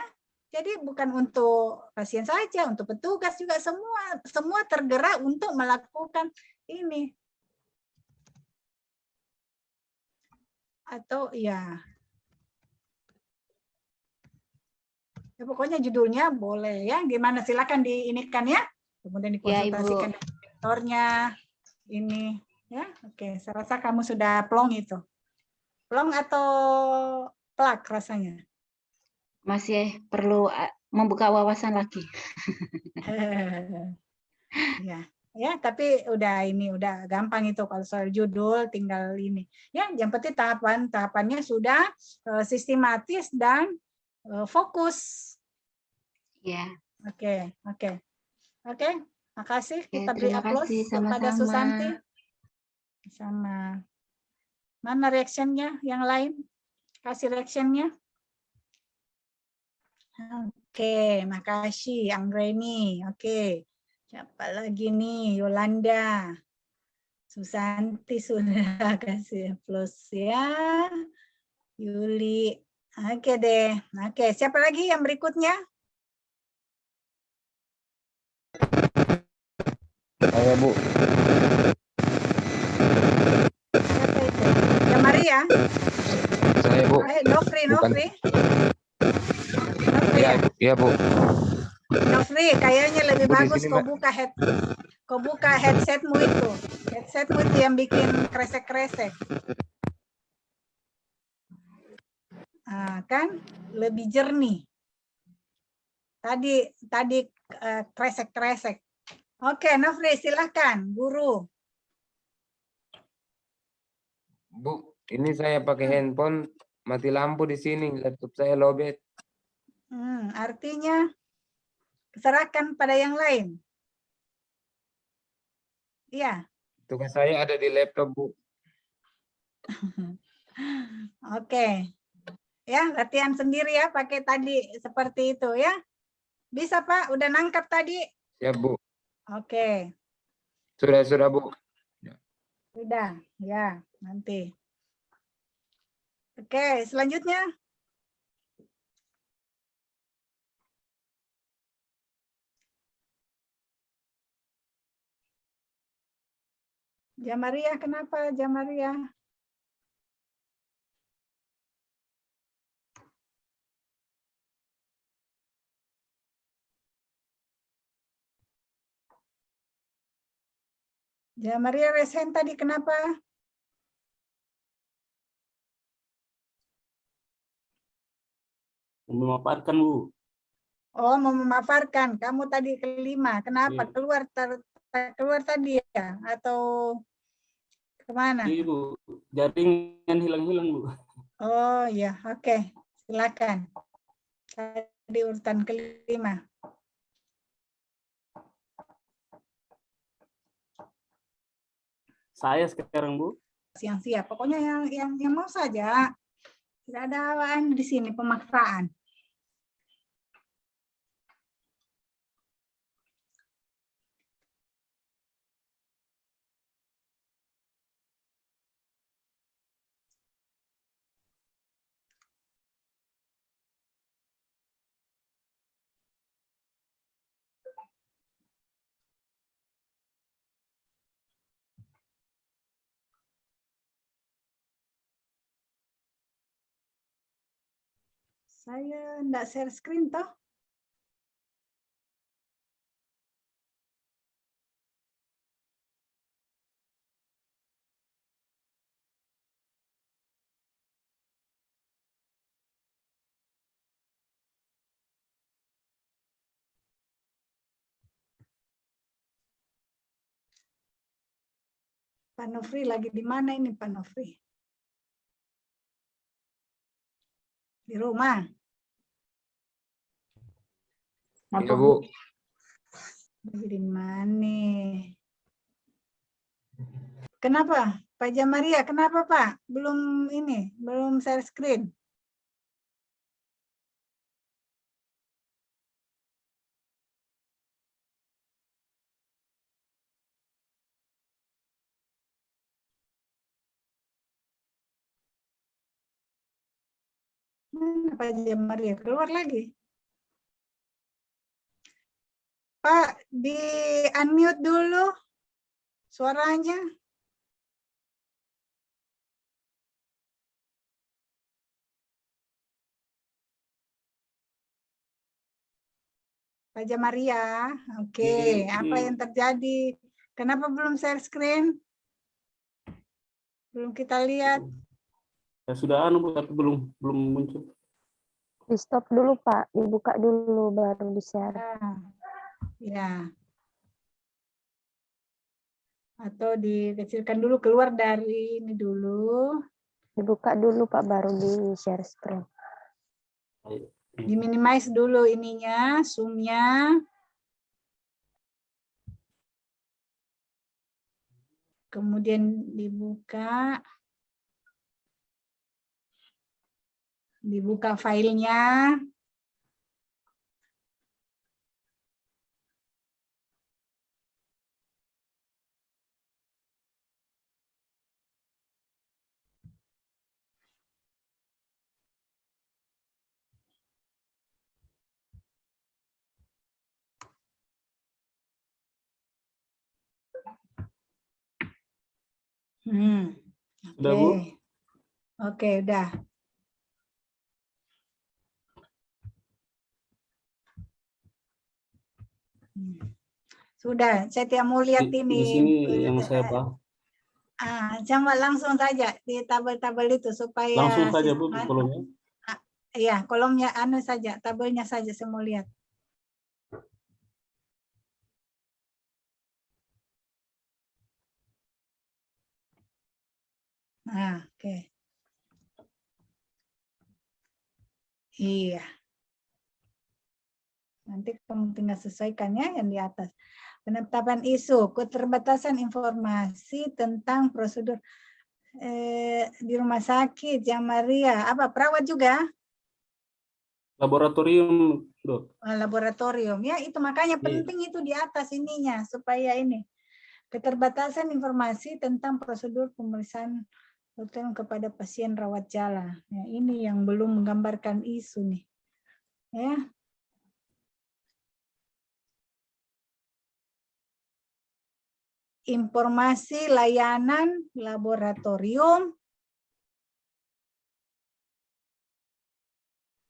S1: Jadi bukan untuk pasien saja, untuk petugas juga semua tergerak untuk melakukan ini. Atau ya pokoknya judulnya boleh ya. Gimana, silakan diinikan ya. Kemudian dikonsultasikan dengan dokternya ini ya. Oke, saya rasa kamu sudah plong itu. Plong atau plak rasanya?
S7: Masih perlu membuka wawasan lagi.
S1: Ya, tapi udah gampang itu kalau soal judul tinggal ini. Ya, yang penting tahapannya sudah sistematis dan fokus.
S7: Ya.
S1: Oke. Makasih. Kita beri
S7: Terima
S1: aplaus
S7: kasih,
S1: kepada
S7: sama-sama.
S1: Susanti. Sama. Mana reaction-nya yang lain? Kasih reaction-nya. Oke, makasih Anggreni. Oke. Siapa lagi nih? Yolanda. Susanti sudah kasih plus ya. Yuli. Oke deh. Oke, siapa lagi yang berikutnya?
S9: Saya, Bu.
S1: Siapa itu? Ya Maria.
S9: Saya, Bu.
S1: Nofri.
S9: Iya, Bu.
S1: Nofri, kayaknya lebih
S9: Bu,
S1: bagus
S9: sini,
S1: kau buka headsetmu itu. Headsetmu itu yang bikin kresek-kresek. Kan lebih jernih. Tadi kresek-kresek. Oke, Nofri, silahkan, guru.
S9: Bu, ini saya pakai handphone, mati lampu di sini, laptop saya lowbat.
S1: Artinya serahkan pada yang lain. Iya.
S9: Tugas saya ada di laptop, Bu.
S1: Oke. Ya, latihan sendiri ya, pakai tadi seperti itu ya. Bisa, Pak? Udah nangkap tadi?
S9: Ya, Bu.
S1: Oke.
S9: Sudah, Bu.
S1: Sudah, ya, nanti. Oke, selanjutnya. Jamaria, kenapa Jamaria? Jamaria resen tadi kenapa?
S10: Memaparkan, Bu.
S1: Oh, mau memaparkan. Kamu tadi kelima. Kenapa? Keluar tadi ya? Atau kemana?
S10: Iya, Bu. Jaringan hilang-hilang, Bu.
S1: Oh, ya. Oke. Silakan. Tadi urutan kelima.
S10: Saya sekarang, Bu.
S1: Yang siap. Pokoknya yang mau saja. Tidak ada di sini pemaksaan. Saya enggak share screen toh. Pak Nofri lagi di mana ini Pak Nofri? Di rumah.
S9: Iya, Bu.
S1: Lagi di mana? Kenapa? Pak Jamaria, kenapa Pak? Belum share screen. Mana Pak Jamaria? Keluar lagi. Pak, di unmute dulu suaranya. Pak Jamaria, oke. Apa yang terjadi? Kenapa belum share screen? Belum kita lihat.
S10: Ya sudah tapi belum muncul.
S5: Di stop dulu Pak, dibuka dulu baru di share.
S1: Ya. Atau dikecilkan dulu, keluar dari ini dulu.
S5: Dibuka dulu Pak, baru di share screen.
S1: Di minimize dulu ininya, zoom-nya. Kemudian dibuka filenya.
S10: Sudah, Bu?
S1: Oke, udah. Sudah, saya tidak mau lihat ini.
S10: Di sini yang saya bahas.
S1: Coba langsung saja di tabel-tabel itu supaya
S10: Langsung saja Bu di kolomnya.
S1: Iya, kolomnya saja, tabelnya saja saya mau lihat. Oke. Iya. Nanti kamu tinggal sesuaikannya yang di atas. Penetapan isu, keterbatasan informasi tentang prosedur di rumah sakit, Jamaria. Apa, perawat juga?
S10: Laboratorium, Dok.
S1: Laboratorium, ya itu makanya penting itu di atas ininya, supaya ini. Keterbatasan informasi tentang prosedur pemeriksaan rutin kepada pasien rawat jalan. Ya, ini yang belum menggambarkan isu nih. Ya. Informasi layanan laboratorium.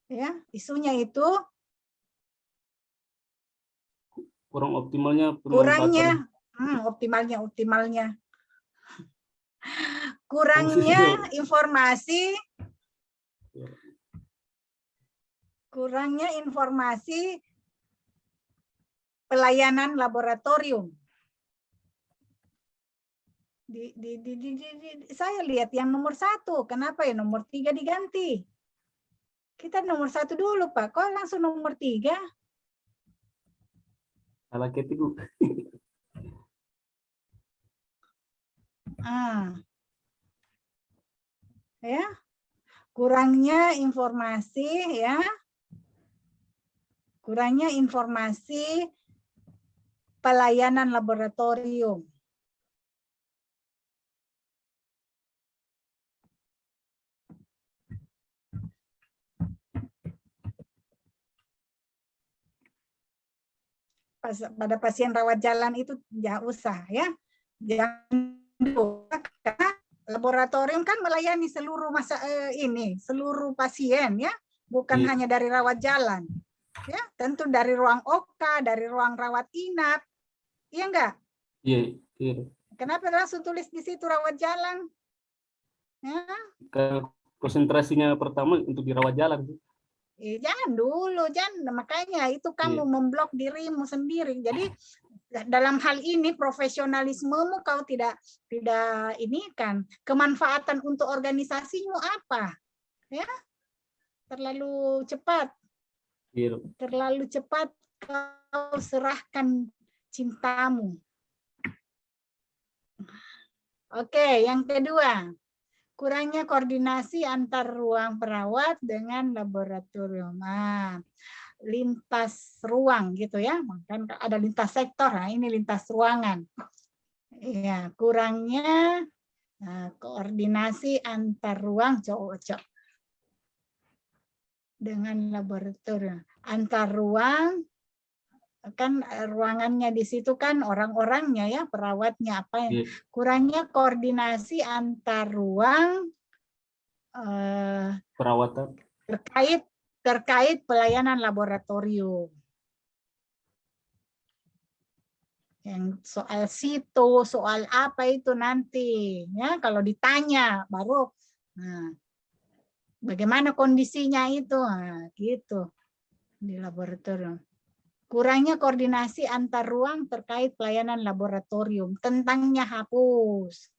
S1: Ya, isunya itu
S10: kurang optimalnya
S1: kurangnya informasi pelayanan laboratorium. Saya lihat yang nomor 1, kenapa ya nomor 3 diganti? Kita nomor 1 dulu Pak, kok langsung nomor 3?
S10: Salah ketik Bu.
S1: Ya, kurangnya informasi ya, pelayanan laboratorium. Pada pasien rawat jalan itu nggak usah ya, jangan karena laboratorium kan melayani seluruh seluruh pasien ya, bukan hanya dari rawat jalan ya, tentu dari ruang OK, dari ruang rawat inap, iya enggak?
S10: Iya.
S1: Kenapa langsung tulis di situ rawat jalan? Ya.
S10: Konsentrasinya pertama untuk dirawat jalan.
S1: Jangan dulu, makanya itu kamu memblok dirimu sendiri. Jadi dalam hal ini profesionalismemu kau tidak ini kan, kemanfaatan untuk organisasimu apa? Ya, terlalu cepat kau serahkan cintamu. Oke, yang kedua. Kurangnya koordinasi antar ruang perawat dengan laboratorium. Lintas ruang gitu ya. Kan ada lintas sektor, ini lintas ruangan. Ya, kurangnya koordinasi antar ruang cocok. dengan laboratorium. Antar ruang, kan ruangannya di situ kan orang-orangnya ya, perawatnya, apa yang kurangnya koordinasi antar ruang
S10: perawatan
S1: terkait pelayanan laboratorium. Yang soal situ, soal apa itu nanti ya, kalau ditanya baru bagaimana kondisinya itu, gitu di laboratorium. Kurangnya koordinasi antar ruang terkait pelayanan laboratorium, tentangnya hapus.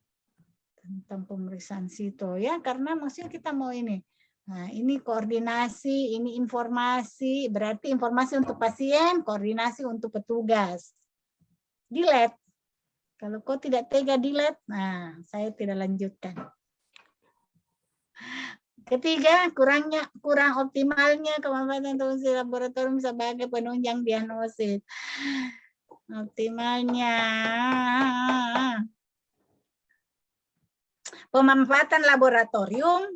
S1: Tentang pemeriksaan situ ya, karena maksudnya kita mau ini. Nah, ini koordinasi, ini informasi, berarti informasi untuk pasien, koordinasi untuk petugas. Delete. Kalau kau tidak tega delete, nah saya tidak lanjutkan. Ketiga, kurang optimalnya kemampuan fungsi laboratorium sebagai penunjang diagnosis. Optimalnya pemanfaatan laboratorium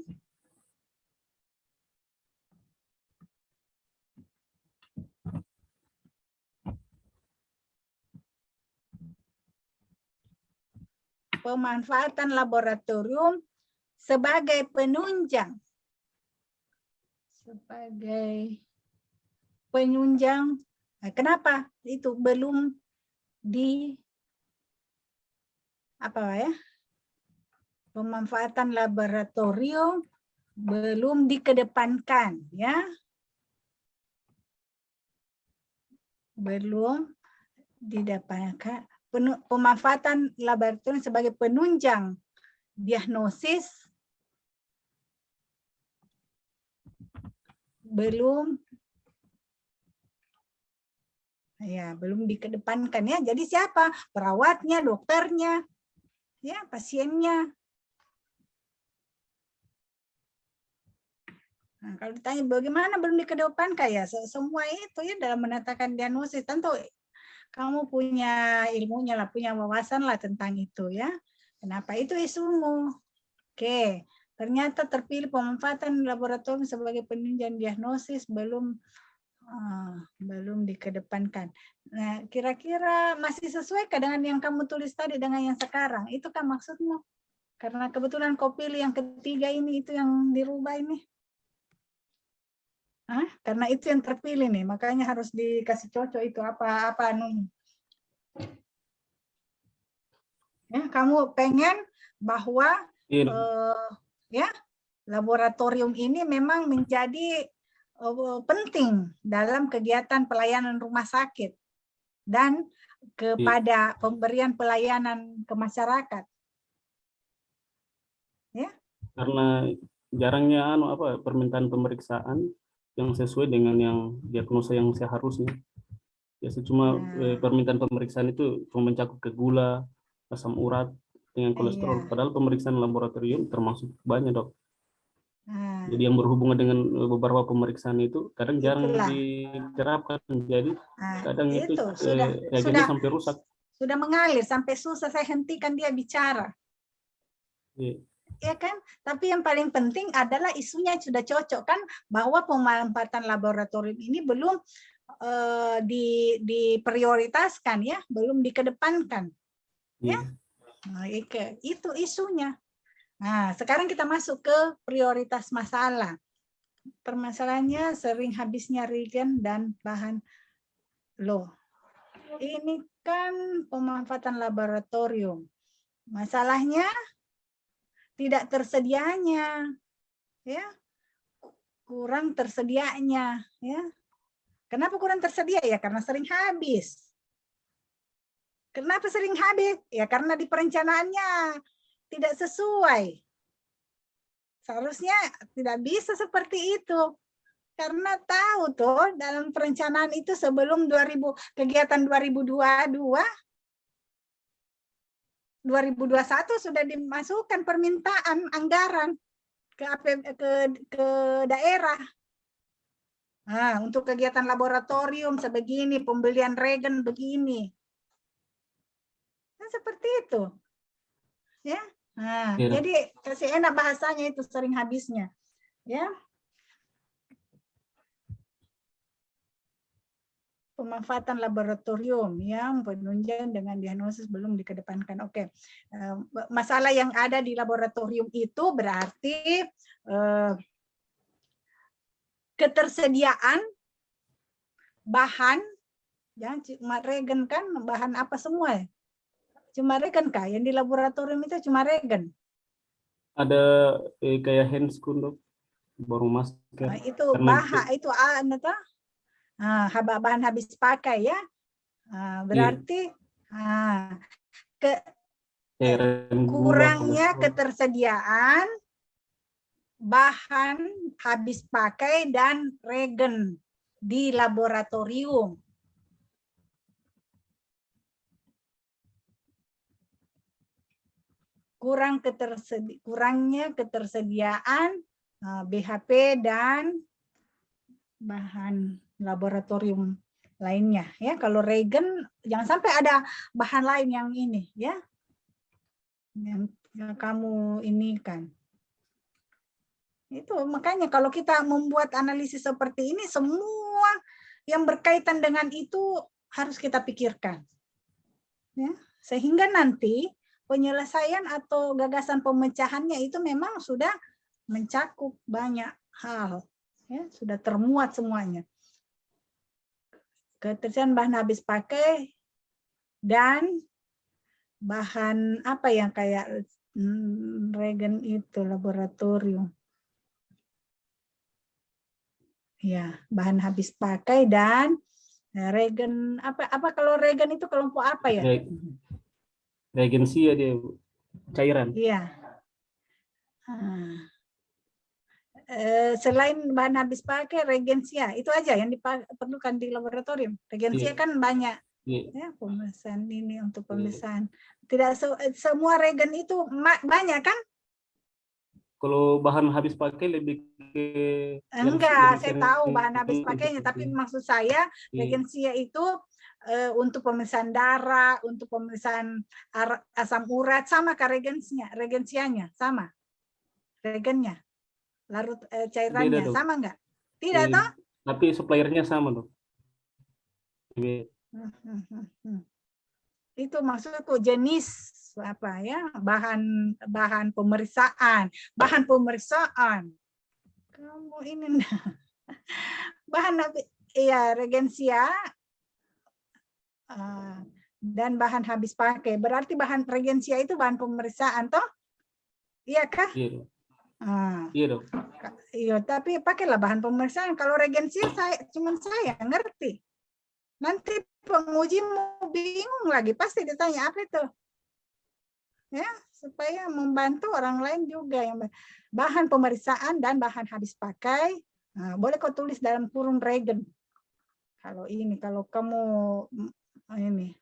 S1: sebagai penunjang. Kenapa? Itu belum pemanfaatan laboratorium belum dikedepankan ya. Belum didapatkan pemanfaatan laboratorium sebagai penunjang diagnosis belum dikedepankan ya. Jadi siapa? Perawatnya, dokternya, ya, pasiennya. Nah, kalau ditanya bagaimana belum dikedepankan ya, semua itu ya dalam menetapkan diagnosis, tentu kamu punya ilmunya lah, punya wawasan lah tentang itu ya. Kenapa itu isumu? Oke, ternyata terpilih pemanfaatan laboratorium sebagai penunjang diagnosis belum dikedepankan. Nah, kira-kira masih sesuaikah dengan yang kamu tulis tadi dengan yang sekarang? Itu kan maksudmu? Karena kebetulan kau pilih yang ketiga ini, itu yang dirubah ini. Karena itu yang terpilih nih, makanya harus dikasih cocok itu apa anu. Ya, kamu pengen bahwa ya laboratorium ini memang menjadi penting dalam kegiatan pelayanan rumah sakit dan kepada pemberian pelayanan ke masyarakat. Ya. Karena
S10: jarangnya permintaan pemeriksaan yang sesuai dengan yang diagnosa yang seharusnya. Biasa cuma permintaan pemeriksaan itu cuma mencakup ke gula, asam urat, dengan kolesterol. Padahal pemeriksaan laboratorium termasuk banyak, Dok. Jadi yang berhubungan dengan beberapa pemeriksaan itu kadang jarang diterapkan. Jadi kadang itu reagennya sampai rusak. Sudah mengalir sampai susah saya hentikan dia bicara. Ya kan? Tapi yang paling penting adalah isunya sudah cocok kan, bahwa pemanfaatan laboratorium ini belum diprioritaskan ya, belum dikedepankan. Ya. Nah, itu isunya. Nah, sekarang kita masuk ke prioritas masalah. Permasalahannya sering habisnya reagen dan bahan loh. Ini kan pemanfaatan laboratorium. Masalahnya tidak tersedianya, ya, kurang tersedianya, ya. Kenapa kurang tersedia ya? Karena sering habis. Kenapa sering habis? Ya karena di perencanaannya tidak sesuai. Seharusnya tidak bisa seperti itu. Karena tahu tuh dalam perencanaan itu sebelum kegiatan 2022, 2021 sudah dimasukkan permintaan anggaran ke daerah. Nah, untuk kegiatan laboratorium sebegini, pembelian regen begini. Kan seperti itu. Ya. Nah, jadi kasih enak bahasanya itu sering habisnya. Ya.
S1: pemanfaatan laboratorium yang penunjang dengan diagnosis belum dikedepankan. Oke, masalah yang ada di laboratorium itu berarti ketersediaan bahan, jangan cuma regen kan, bahan apa semua ya? Cuma regen kah? Yang di laboratorium itu cuma regen?
S10: Ada kayak hand school, dok, baru masker.
S1: Itu bahan, itu bahan habis pakai ya. Berarti kurangnya ketersediaan bahan habis pakai dan regen di laboratorium. Kurangnya ketersediaan BHP dan bahan laboratorium lainnya ya. Kalau regen jangan sampai ada bahan lain yang ini ya, yang kamu ini kan. Itu makanya kalau kita membuat analisis seperti ini, semua yang berkaitan dengan itu harus kita pikirkan ya, sehingga nanti penyelesaian atau gagasan pemecahannya itu memang sudah mencakup banyak hal ya, sudah termuat semuanya. Ketersediaan bahan habis pakai dan bahan apa yang kayak regen itu laboratorium. Ya, bahan habis pakai dan regen apa kalau regen itu kelompok apa ya?
S10: Reagensia dia, cairan.
S1: Iya. Selain bahan habis pakai, regensia itu aja yang diperlukan di laboratorium. Regensia kan banyak ya, pemeriksaan ini untuk pemeriksaan. Tidak semua regen itu banyak kan?
S10: Kalau bahan habis pakai lebih ke
S1: enggak, saya tahu bahan habis pakainya, tapi maksud saya regensia itu untuk pemeriksaan darah, untuk pemeriksaan asam urat, sama kah regensianya sama, regennya, larut cairannya sama enggak? Tidak toh?
S10: Tapi suppliernya sama dok.
S1: Itu maksudku jenis apa ya, bahan pemeriksaan kamu ini bahan ya regensia dan bahan habis pakai, berarti bahan regensia itu bahan pemeriksaan toh, iya kah?
S10: Iya dok.
S1: Iya, tapi pakailah bahan pemeriksaan. Kalau regensia cuman saya ngerti, nanti penguji mau bingung lagi, pasti ditanya apa itu ya, supaya membantu orang lain juga. Yang bahan pemeriksaan dan bahan habis pakai, boleh kau tulis dalam kurung regen. Kalau kamu ini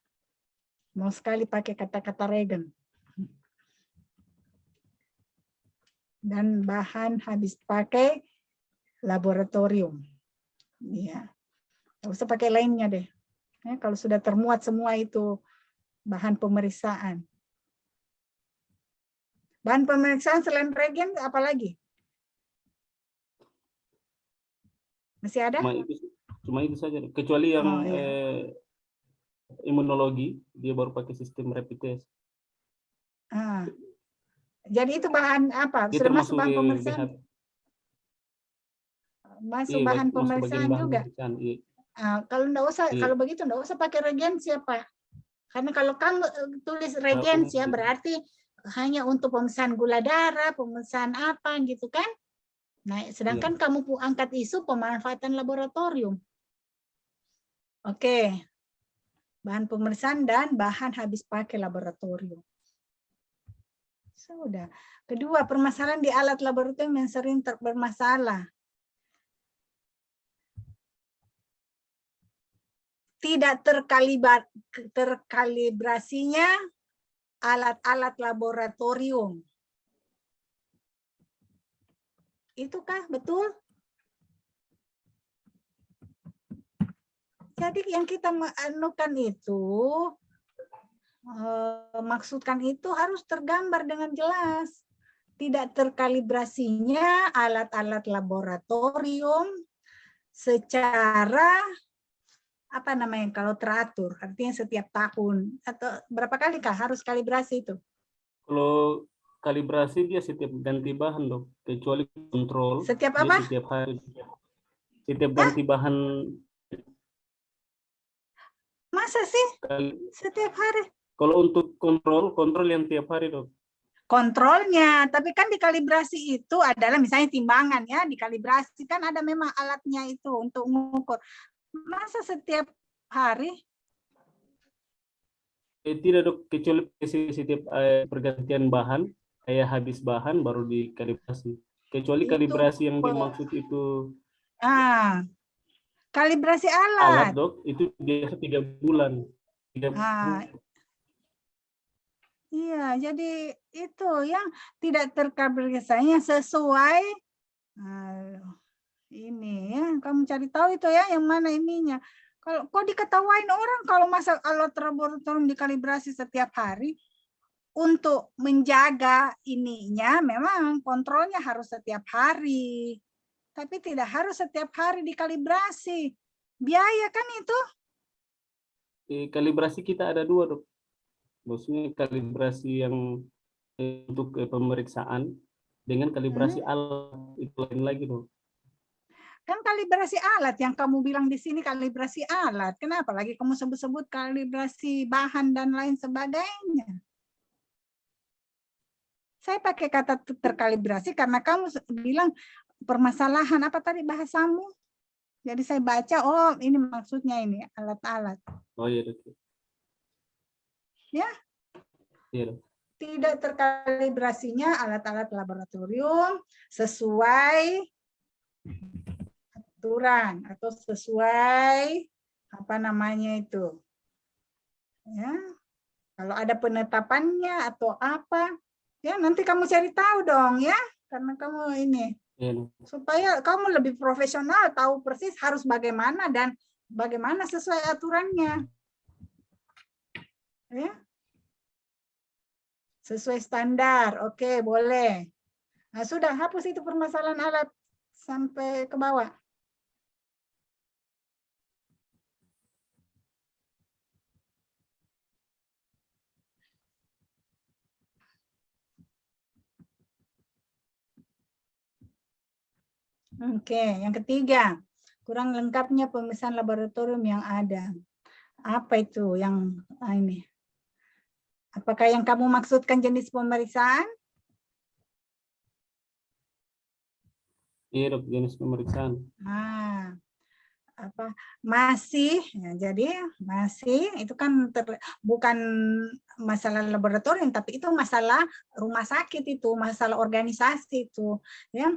S1: mau sekali pakai kata-kata regen. Dan bahan habis pakai laboratorium. Ya, nggak usah pakai lainnya deh. Ya, kalau sudah termuat semua itu bahan pemeriksaan. Bahan pemeriksaan selain regen apa lagi? Masih ada?
S10: Cuma itu saja. Kecuali yang imunologi, dia baru pakai sistem rapid test.
S1: Jadi itu bahan apa? Sudah masuk bahan pemeriksaan? Masuk bahan pemeriksaan juga? Kalau enggak usah, kalau begitu enggak usah pakai regensia, Pak. Karena kalau kamu tulis regensia berarti hanya untuk pemeriksaan gula darah, pemeriksaan apa gitu kan. Nah, sedangkan kamu angkat isu pemanfaatan laboratorium. Oke. Bahan pemeriksaan dan bahan habis pakai laboratorium. Sudah. Kedua, permasalahan di alat laboratorium yang sering bermasalah. Tidak terkalibrasinya alat-alat laboratorium. Itukah betul? Jadi yang kita anukan itu, maksudkan itu harus tergambar dengan jelas. Tidak terkalibrasinya alat-alat laboratorium secara apa namanya kalau teratur, artinya setiap tahun atau berapa kali kah harus kalibrasi itu?
S10: Kalau kalibrasi dia setiap ganti bahan dok, kecuali kontrol
S1: setiap
S10: dia
S1: apa?
S10: setiap hari, setiap ganti bahan.
S1: Masa sih setiap hari?
S10: Kalau untuk kontrol yang tiap hari dok.
S1: Kontrolnya, tapi kan dikalibrasi itu adalah misalnya timbangan ya, dikalibrasi kan ada memang alatnya itu untuk mengukur. Masa setiap hari?
S10: Tidak dok, kecuali setiap pergantian bahan, kayak habis bahan baru dikalibrasi. Kecuali kalibrasi yang dimaksud itu.
S1: Kalibrasi
S10: alat dok, itu biasa 3 bulan. 3 bulan.
S1: Iya, jadi itu yang tidak terkalibrasinya sesuai. Ini ya, kamu cari tahu itu ya, yang mana ininya. Kalau kok diketawain orang kalau masa alat laboratorium dikalibrasi setiap hari untuk menjaga ininya, memang kontrolnya harus setiap hari. Tapi tidak harus setiap hari dikalibrasi. Biaya kan itu?
S10: Kalibrasi kita ada 2 dok. Maksudnya kalibrasi yang untuk pemeriksaan dengan kalibrasi alat itu lain lagi dok.
S1: Kan kalibrasi alat yang kamu bilang di sini kalibrasi alat. Kenapa lagi kamu sebut-sebut kalibrasi bahan dan lain sebagainya? Saya pakai kata terkalibrasi karena kamu bilang permasalahan apa tadi bahasamu. Jadi saya baca, oh ini maksudnya ini alat-alat.
S10: Oh iya dok.
S1: Ya?
S10: Iya dok.
S1: Tidak terkalibrasinya alat-alat laboratorium sesuai aturan atau sesuai apa namanya itu. Ya. Kalau ada penetapannya atau apa, ya nanti kamu cari tahu dong ya, karena kamu ini. Supaya kamu lebih profesional, tahu persis harus bagaimana dan bagaimana sesuai aturannya. Ya. Sesuai standar, oke, boleh. Nah, sudah hapus itu permasalahan alat sampai ke bawah. Oke, yang ketiga, kurang lengkapnya pemeriksaan laboratorium yang ada. Apa itu yang ini? Apakah yang kamu maksudkan jenis pemeriksaan?
S10: Iya dok, jenis pemeriksaan.
S1: Masih, ya, jadi masih itu kan bukan masalah laboratorium, tapi itu masalah rumah sakit itu, masalah organisasi itu, ya.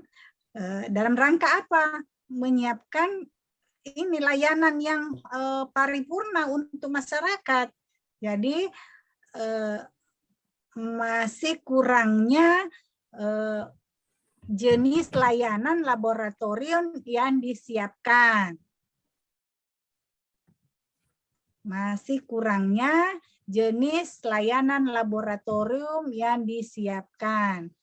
S1: Dalam rangka apa? Menyiapkan ini layanan yang paripurna untuk masyarakat. Jadi masih kurangnya jenis layanan laboratorium yang disiapkan. Masih kurangnya jenis layanan laboratorium yang disiapkan.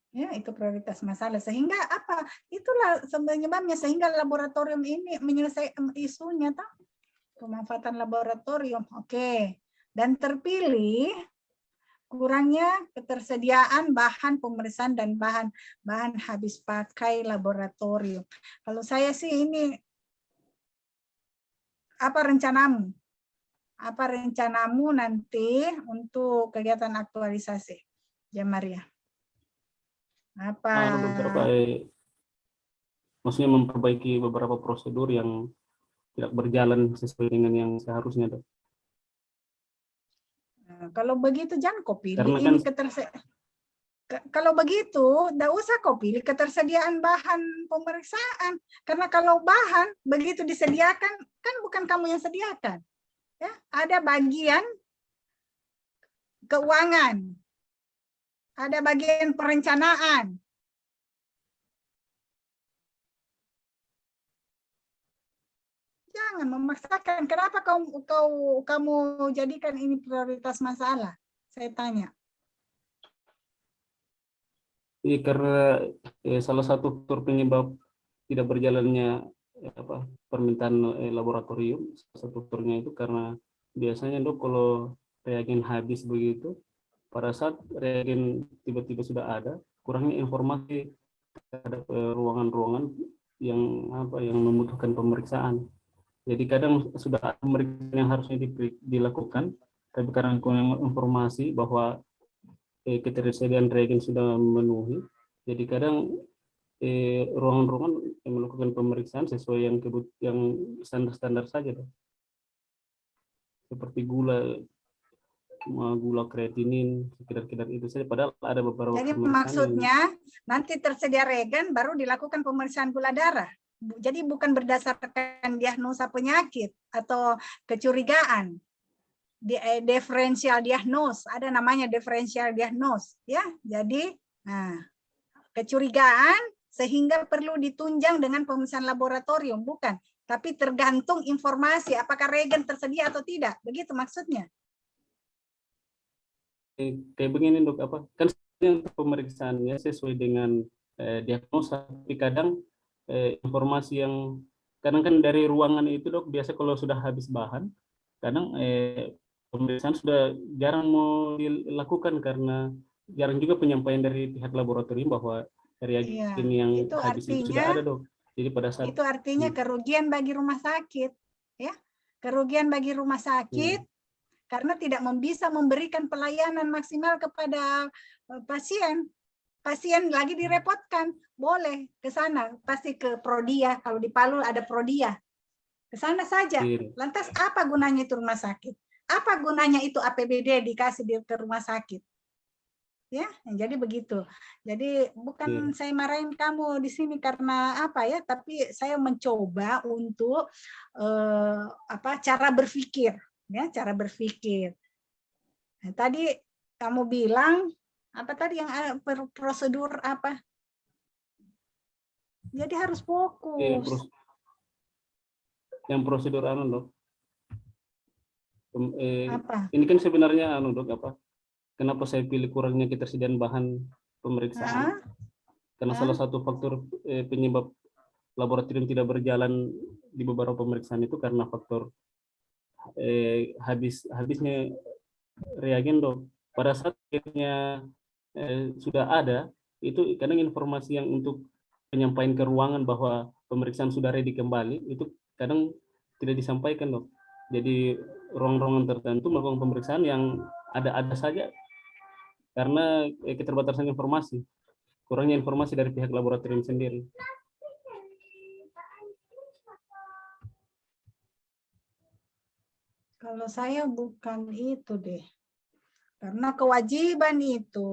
S1: Ya, itu prioritas masalah. Sehingga apa? Itulah penyebabnya sehingga laboratorium ini menyelesaikan isunya, toh. Pemanfaatan laboratorium. Oke. Dan terpilih kurangnya ketersediaan bahan pemeriksaan dan bahan habis pakai laboratorium. Kalau saya sih ini apa rencanamu? Apa rencanamu nanti untuk kegiatan aktualisasi, Jamaria? Apa?
S10: Maksudnya memperbaiki beberapa prosedur yang tidak berjalan sesuai dengan yang seharusnya, dok.
S1: Kalau begitu jangan kau pilih
S10: Karena
S1: ini kalau begitu, tidak usah kau pilih ketersediaan bahan pemeriksaan. Karena kalau bahan begitu disediakan, kan bukan kamu yang sediakan. Ya, ada bagian keuangan, ada bagian perencanaan. Jangan memaksakan. Kenapa kamu jadikan ini prioritas masalah? Saya tanya.
S10: Karena salah satu faktor penyebab tidak berjalannya permintaan laboratorium, salah satu faktornya itu karena biasanya dok kalau reagen habis begitu, pada saat reagen tiba-tiba sudah ada, kurangnya informasi terhadap ruangan-ruangan yang membutuhkan pemeriksaan. Jadi kadang sudah ada pemeriksaan yang harusnya dilakukan, tapi karena kurang informasi bahwa ketersediaan reagen sudah memenuhi, jadi kadang ruangan-ruangan yang melakukan pemeriksaan sesuai yang standar-standar saja, dok. Seperti gula kreatinin, sekitar itu saja. Padahal ada beberapa.
S1: Jadi maksudnya nanti tersedia reagen baru dilakukan pemeriksaan gula darah. Jadi bukan berdasarkan diagnosa penyakit atau kecurigaan. Diferensial diagnos, ada namanya diferensial diagnos, ya. Jadi, kecurigaan sehingga perlu ditunjang dengan pemeriksaan laboratorium, bukan. Tapi tergantung informasi apakah reagen tersedia atau tidak. Begitu maksudnya.
S10: Kayak begini dok, kan pemeriksaannya sesuai dengan diagnosa, tapi kadang informasi yang kadang kan dari ruangan itu dok, biasa kalau sudah habis bahan, kadang pemeriksaan sudah jarang mau dilakukan karena jarang juga penyampaian dari pihak laboratorium bahwa reagen yang habis itu sudah ada dok. Jadi pada saat
S1: itu artinya kerugian bagi rumah sakit, ya, kerugian bagi rumah sakit karena tidak bisa memberikan pelayanan maksimal kepada pasien. Pasien lagi direpotkan, boleh ke sana, pasti ke Prodia. Kalau di Palu ada Prodia, ke sana saja. Lantas apa gunanya itu rumah sakit? Apa gunanya itu APBD dikasih ke rumah sakit? Ya, jadi begitu. Jadi bukan saya marahin kamu di sini karena apa ya, tapi saya mencoba untuk cara berpikir, ya, cara berpikir. Nah, tadi kamu bilang apa tadi yang prosedur apa? Jadi harus fokus.
S10: Yang prosedur dok.
S1: Apa?
S10: Ini kan sebenarnya dok kenapa saya pilih kurangnya ketersediaan bahan pemeriksaan? Karena salah satu faktor penyebab laboratorium tidak berjalan di beberapa pemeriksaan itu karena faktor habisnya reagen dok. Pada saat sudah ada, itu kadang informasi yang untuk penyampaian ke ruangan bahwa pemeriksaan sudah ready kembali, itu kadang tidak disampaikan dok. Jadi ruang-ruangan tertentu melakukan pemeriksaan yang ada saja karena keterbatasan informasi, kurangnya informasi dari pihak laboratorium sendiri.
S1: Kalau saya bukan itu deh. Karena kewajiban itu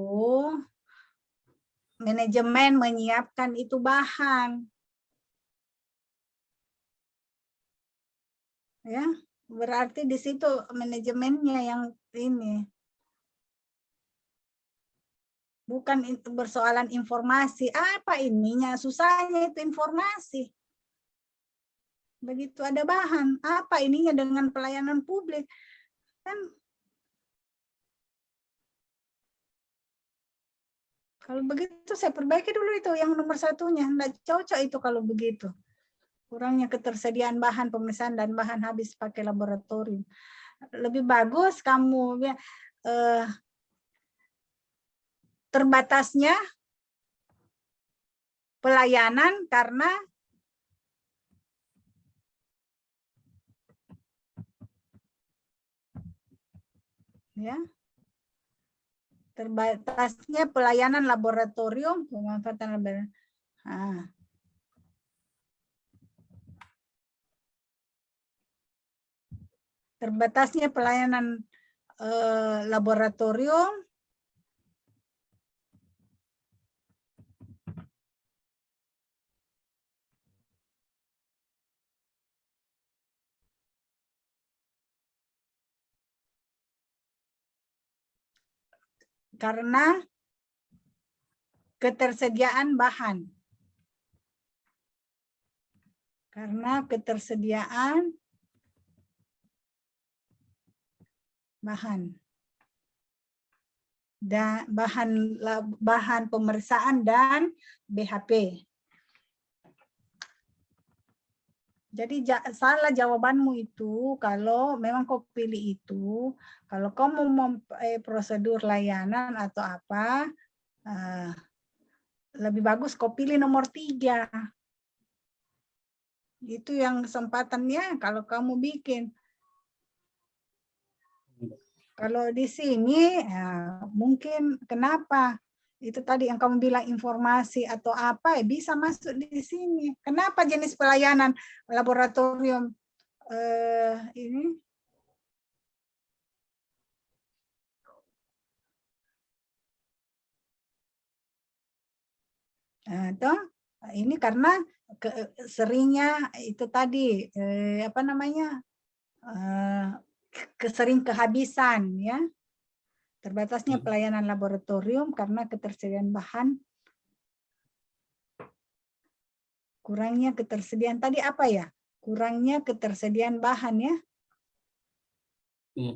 S1: manajemen menyiapkan itu bahan. Ya, berarti di situ manajemennya yang ini. Bukan itu persoalan informasi. Apa ininya? Susahnya itu informasi. Begitu ada bahan, apa ininya dengan pelayanan publik? Kan kalau begitu saya perbaiki dulu itu yang nomor satunya. Nggak cocok itu kalau begitu. Kurangnya ketersediaan bahan pemeriksaan dan bahan habis pakai laboratorium. Lebih bagus kamu terbatasnya pelayanan karena ya terbatasnya pelayanan laboratorium pemanfaatan laboratorium. Terbatasnya pelayanan laboratorium karena ketersediaan bahan. Karena ketersediaan bahan. dan bahan pemeriksaan dan BHP. Jadi salah jawabanmu itu kalau memang kau pilih itu, kalau kau mau prosedur layanan atau apa, lebih bagus kau pilih nomor 3. Itu yang kesempatannya kalau kamu bikin. Kalau di sini ya, mungkin kenapa? Itu tadi yang kamu bilang informasi atau apa bisa masuk di sini. Kenapa jenis pelayanan laboratorium ini? Nah, ini karena seringnya itu tadi apa namanya kesering kehabisan ya. Terbatasnya pelayanan laboratorium karena ketersediaan bahan, kurangnya ketersediaan tadi apa ya? Kurangnya ketersediaan bahan ya.
S10: Iya.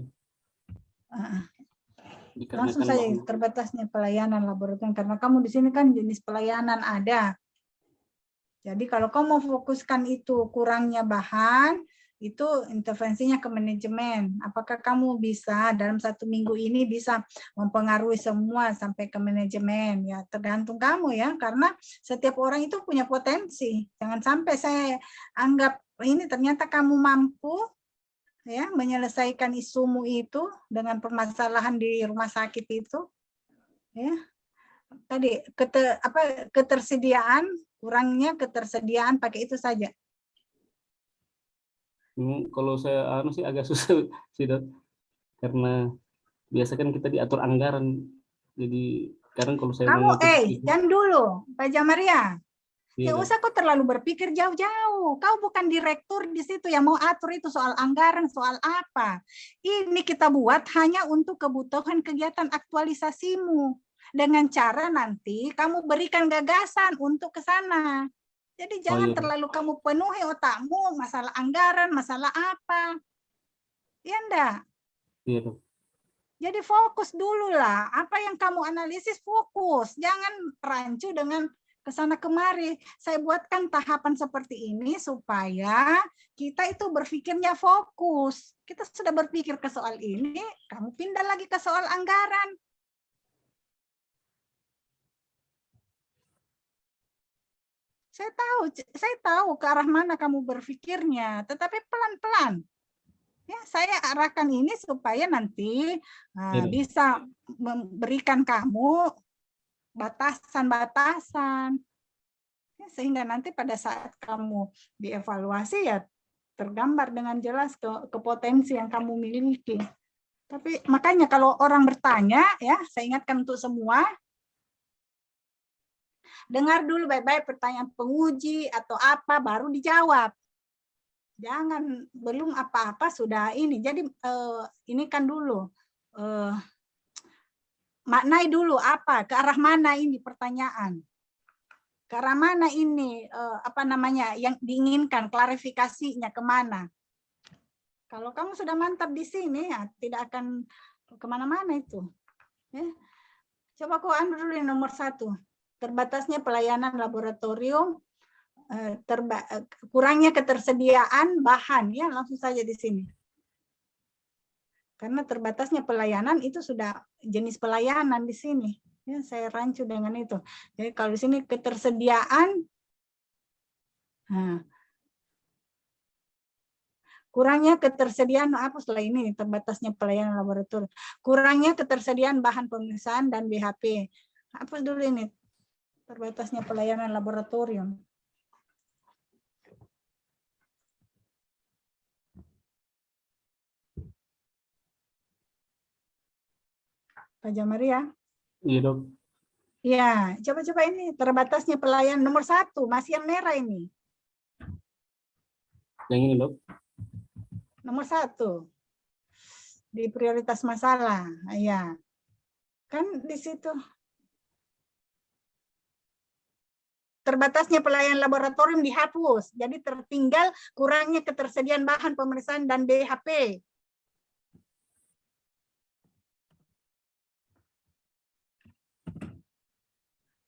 S1: Langsung saja terbatasnya pelayanan laboratorium karena kamu di sini kan jenis pelayanan ada. Jadi kalau kamu mau fokuskan itu kurangnya bahan, itu intervensinya ke manajemen. Apakah kamu bisa dalam 1 minggu ini bisa mempengaruhi semua sampai ke manajemen? Ya tergantung kamu ya, karena setiap orang itu punya potensi. Jangan sampai saya anggap ini ternyata kamu mampu ya menyelesaikan isumu itu dengan permasalahan di rumah sakit itu. Ya. Tadi ketersediaan, kurangnya ketersediaan pakai itu saja.
S10: Kalau saya sih agak susah sih Dok, karena biasa kan kita diatur anggaran, jadi sekarang kalau saya
S1: kamu jangan dulu Pak Jamaria, nggak usah kok terlalu berpikir jauh-jauh. Kau bukan direktur di situ yang mau atur itu soal anggaran, soal apa. Ini kita buat hanya untuk kebutuhan kegiatan aktualisasimu dengan cara nanti kamu berikan gagasan untuk ke sana. Jadi jangan terlalu kamu penuhi otakmu masalah anggaran, masalah apa. Iya enggak?
S10: Iya, Dok.
S1: Jadi fokus dulu lah. Apa yang kamu analisis fokus. Jangan rancu dengan kesana kemari. Saya buatkan tahapan seperti ini supaya kita itu berpikirnya fokus. Kita sudah berpikir ke soal ini, kamu pindah lagi ke soal anggaran. Saya tahu ke arah mana kamu berpikirnya, tetapi pelan-pelan. Ya, saya arahkan ini supaya nanti bisa memberikan kamu batasan-batasan. Ya, sehingga nanti pada saat kamu dievaluasi ya tergambar dengan jelas ke potensi yang kamu miliki. Tapi makanya kalau orang bertanya ya, saya ingatkan untuk semua, dengar dulu baik-baik pertanyaan penguji atau apa, baru dijawab. Jangan belum apa-apa sudah ini. Jadi ini kan dulu. Maknai dulu apa, ke arah mana ini pertanyaan. Ke arah mana ini, apa namanya, yang diinginkan, klarifikasinya kemana. Kalau kamu sudah mantap di sini, ya tidak akan kemana-mana itu. Ya. Coba kau ambil dulu yang nomor 1. Terbatasnya pelayanan laboratorium, kurangnya ketersediaan bahan, ya langsung saja di sini. Karena terbatasnya pelayanan itu sudah jenis pelayanan di sini. Ya, saya rancu dengan itu. Jadi kalau di sini ketersediaan, kurangnya ketersediaan apa setelah ini terbatasnya pelayanan laboratorium. Kurangnya ketersediaan bahan pemeriksaan dan BHP. Hapus dulu ini. Terbatasnya pelayanan laboratorium. Pak Jamaria?
S10: Iya, Dok.
S1: Ya, coba-coba ini terbatasnya pelayanan nomor 1, masih yang merah ini.
S10: Yang ini, Dok.
S1: Nomor 1. Di prioritas masalah. Ya. Kan di situ. Terbatasnya pelayanan laboratorium dihapus. Jadi tertinggal kurangnya ketersediaan bahan pemeriksaan dan BHP.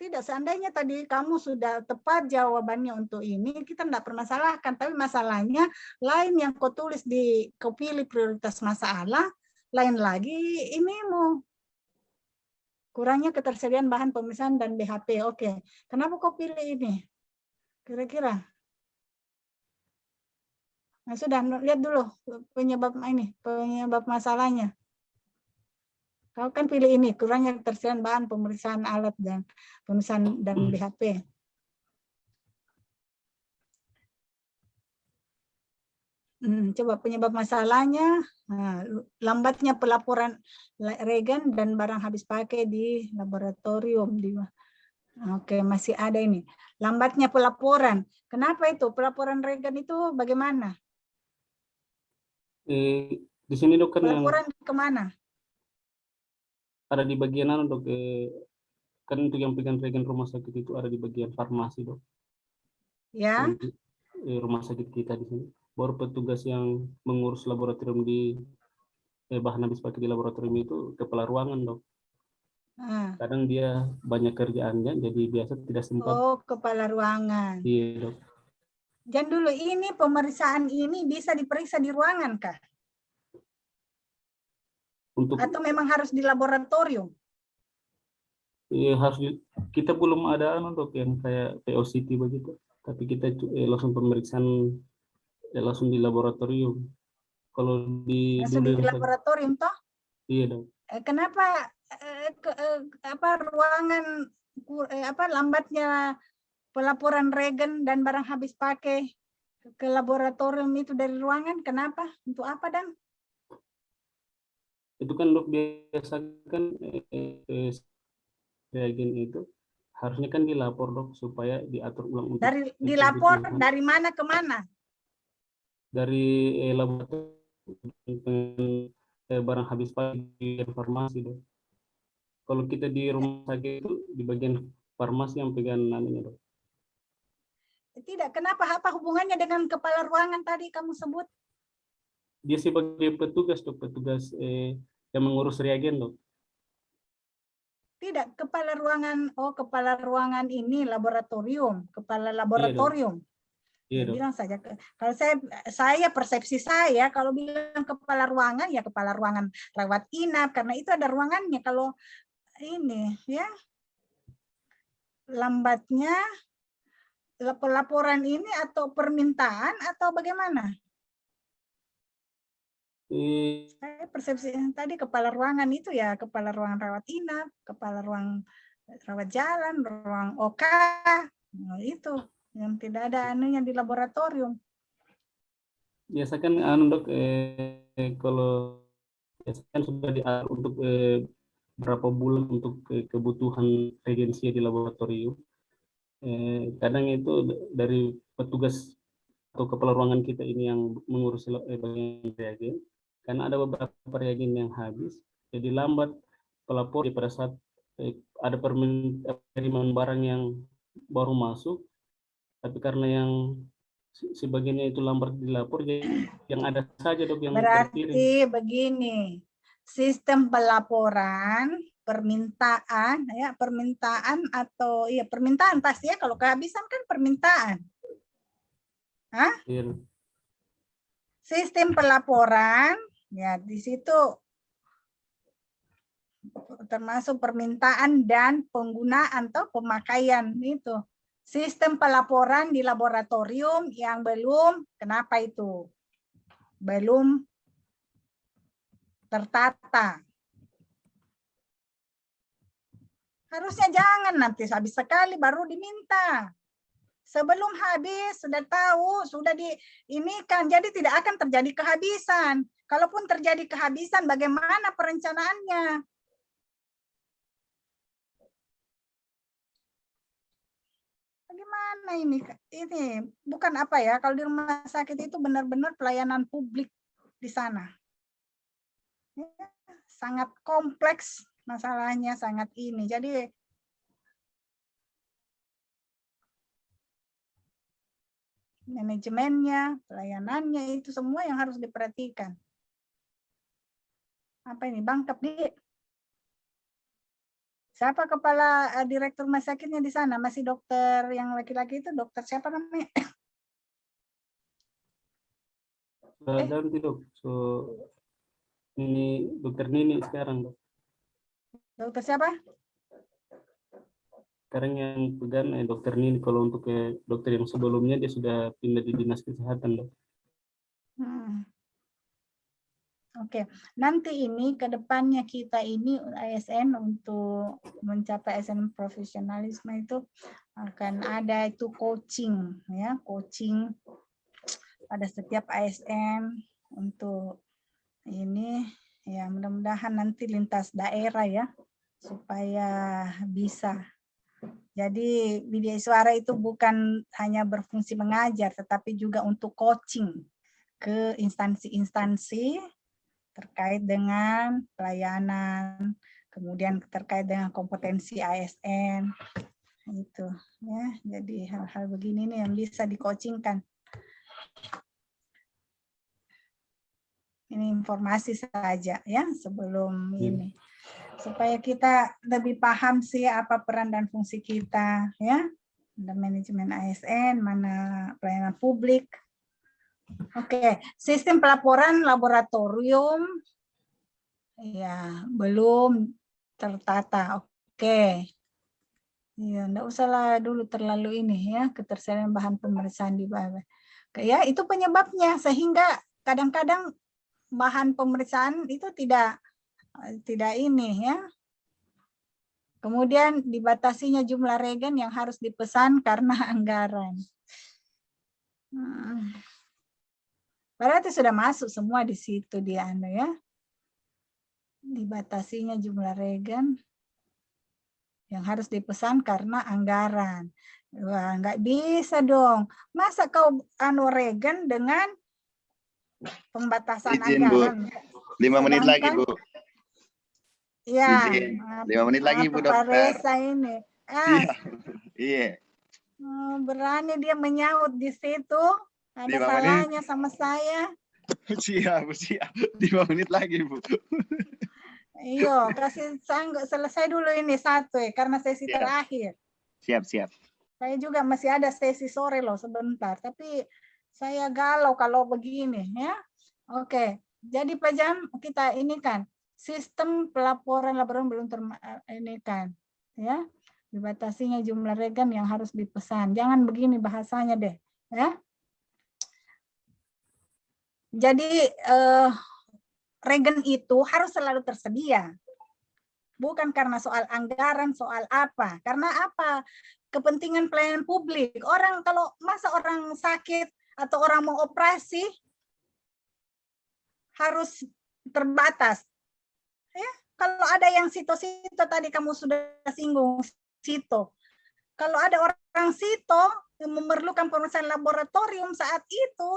S1: Tidak, seandainya tadi kamu sudah tepat jawabannya untuk ini, kita tidak permasalahkan. Tapi masalahnya lain yang kau tulis kau pilih prioritas masalah, lain lagi inimu. Kurangnya ketersediaan bahan pemisahan dan BHP. Oke, kenapa kau pilih ini? Kira-kira? Nah, sudah, lihat dulu penyebab masalahnya. Kau kan pilih ini, kurangnya ketersediaan bahan pemeriksaan alat dan pemeriksaan dan BHP. Coba penyebab masalahnya, lambatnya pelaporan reagen dan barang habis pakai di laboratorium. Oke, masih ada ini. Lambatnya pelaporan. Kenapa itu? Pelaporan reagen itu bagaimana?
S10: Di sini dok kan
S1: pelaporan kemana?
S10: Ada di bagian dok, kan untuk yang pegang reagen rumah sakit itu ada di bagian farmasi dok.
S1: Ya.
S10: Rumah sakit kita di sini. Baru petugas yang mengurus laboratorium di bahan habis pakai di laboratorium itu kepala ruangan dok. Kadang dia banyak kerjaannya, jadi biasa tidak sempat.
S1: Oh, kepala ruangan.
S10: Iya dok.
S1: Jangan dulu, ini pemeriksaan ini bisa diperiksa di ruangan kah? Atau memang harus di laboratorium?
S10: Harus kita belum ada dok yang kayak POCT begitu, tapi kita langsung pemeriksaan langsung di laboratorium. Kalau
S1: langsung di laboratorium toh?
S10: Iya dok.
S1: Kenapa ruangan lambatnya pelaporan reagen dan barang habis pakai ke laboratorium itu dari ruangan? Kenapa? Untuk apa dan?
S10: Itu kan dok biasa kan reagen itu harusnya kan dilapor dok supaya diatur ulang.
S1: Dilapor dari mana ke mana?
S10: Dari laboratorium barang habis pakai di farmasi dok. Kalau kita di rumah sakit itu di bagian farmasi yang pegang namanya dok.
S1: Tidak, kenapa? Apa hubungannya dengan kepala ruangan tadi kamu sebut?
S10: Dia sebagai petugas dok, petugas yang mengurus reagen dok.
S1: Tidak, kepala ruangan. Oh, kepala ruangan ini laboratorium, kepala laboratorium.
S10: Iya dok.
S1: Bilang saja. Kalau saya persepsi saya kalau bilang kepala ruangan ya kepala ruangan rawat inap karena itu ada ruangannya. Kalau ini ya lambatnya pelaporan ini atau permintaan atau bagaimana? Saya persepsi tadi kepala ruangan itu ya kepala ruangan rawat inap, kepala ruang rawat jalan, ruang OK, nah, itu yang tidak ada anunya di laboratorium.
S10: Biasa kan dok, kalau biasa kan sudah diatur untuk berapa bulan untuk kebutuhan reagensia di laboratorium. Kadang itu dari petugas atau kepala ruangan kita ini yang mengurus bagian reagen. Karena ada beberapa reagen yang habis, jadi lambat pelapor pada saat ada pengiriman barang yang baru masuk, tapi karena yang sebagiannya itu lambat dilapor, jadi yang ada saja dok yang
S1: berarti terkirim. Begini, sistem pelaporan permintaan ya permintaan atau iya permintaan pasti ya kalau kehabisan kan permintaan. Hah?
S10: Iya.
S1: Sistem pelaporan ya di situ termasuk permintaan dan penggunaan atau pemakaian itu. Sistem pelaporan di laboratorium yang belum, kenapa itu? Belum tertata. Harusnya jangan nanti habis sekali baru diminta. Sebelum habis sudah tahu, sudah diinikan, jadi tidak akan terjadi kehabisan. Kalaupun terjadi kehabisan, bagaimana perencanaannya? Bagaimana ini? Ini bukan apa ya, kalau di rumah sakit itu benar-benar pelayanan publik di sana. Ya, sangat kompleks masalahnya, sangat ini. Jadi manajemennya, pelayanannya itu semua yang harus diperhatikan. Apa ini? Bangkep, Dik? Siapa kepala direktur rumah sakitnya di sana? Masih dokter yang laki-laki itu, dokter siapa namanya?
S10: Ganti dok. So ini dokter Nini sekarang dok.
S1: Dokter siapa?
S10: Sekarang yang pegang dokter Nini. Kalau untuk dokter yang sebelumnya dia sudah pindah di dinas kesehatan dok.
S1: Oke, nanti ini ke depannya kita ini ASN untuk mencapai ASN profesionalisme itu akan ada itu coaching ya, coaching pada setiap ASN untuk ini ya, mudah-mudahan nanti lintas daerah ya supaya bisa. Jadi Widya Iswara itu bukan hanya berfungsi mengajar tetapi juga untuk coaching ke instansi-instansi terkait dengan pelayanan, kemudian terkait dengan kompetensi ASN, itu ya. Jadi hal-hal begini nih yang bisa di-coachingkan. Ini informasi saja ya sebelum ini, supaya kita lebih paham sih apa peran dan fungsi kita ya, ada manajemen ASN, mana pelayanan publik. Oke, sistem pelaporan laboratorium ya belum tertata. Oke. Ya, enggak usahlah dulu terlalu ini ya, ketersediaan bahan pemeriksaan di bawah. Ya, itu penyebabnya sehingga kadang-kadang bahan pemeriksaan itu tidak ini ya. Kemudian dibatasinya jumlah reagen yang harus dipesan karena anggaran. Berarti sudah masuk semua di situ di Anda ya. Dibatasinya jumlah reagen yang harus dipesan karena anggaran. Wah, nggak bisa dong. Masa kau reagen dengan pembatasan
S11: Izin,
S1: anggaran?
S11: Bu. 5 menit lagi, Bu.
S1: Ya.
S11: 5 menit lagi, Bu Dokter.
S1: Resa ini.
S11: Iya.
S1: Berani dia menyaut di situ. Ada salahnya sama saya.
S11: Siap. 5 menit lagi, Bu.
S1: Iya, kasih selesai dulu ini satu ya, karena sesi terakhir.
S11: Siap.
S1: Saya juga masih ada sesi sore loh sebentar, tapi saya galau kalau begini ya. Oke, jadi Pak Jam kita ini kan sistem pelaporan laporan belum ini kan ya, dibatasinya jumlah reagen yang harus dipesan. Jangan begini bahasanya deh ya. Jadi reagen itu harus selalu tersedia. Bukan karena soal anggaran, soal apa. Karena apa? Kepentingan pelayanan publik. Orang kalau masa orang sakit atau orang mau operasi harus terbatas. Ya, kalau ada yang sito-sito tadi kamu sudah singgung sito. Kalau ada orang sito yang memerlukan pemeriksaan laboratorium saat itu,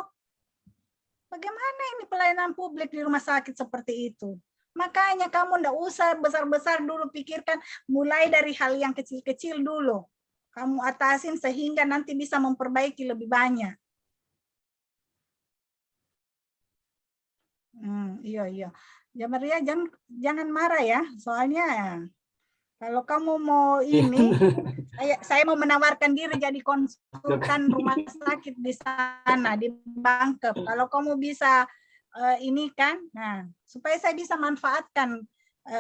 S1: bagaimana ini pelayanan publik di rumah sakit seperti itu? Makanya kamu ndak usah besar-besar dulu pikirkan, mulai dari hal yang kecil-kecil dulu. Kamu atasin sehingga nanti bisa memperbaiki lebih banyak. Iya. Ya Maria, jangan marah ya, soalnya kalau kamu mau ini, saya mau menawarkan diri jadi konsultan rumah sakit di sana, di Bangkep. Kalau kamu bisa ini kan, nah supaya saya bisa manfaatkan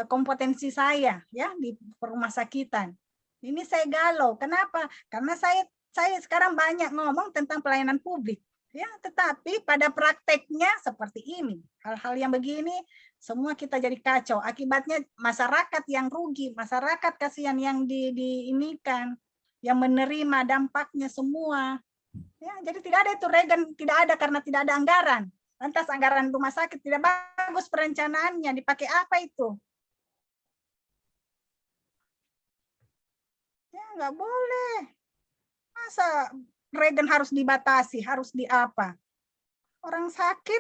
S1: kompetensi saya ya di rumah sakitan. Ini saya galau. Kenapa? Karena saya sekarang banyak ngomong tentang pelayanan publik. Ya, tetapi pada prakteknya seperti ini. Hal-hal yang begini semua kita jadi kacau. Akibatnya masyarakat yang rugi, masyarakat kasihan yang diinikan, yang menerima dampaknya semua. Ya, jadi tidak ada itu reagen, tidak ada karena tidak ada anggaran. Lantas anggaran rumah sakit tidak bagus perencanaannya, dipakai apa itu? Ya, nggak boleh. Masa reagen harus dibatasi, harus di apa? Orang sakit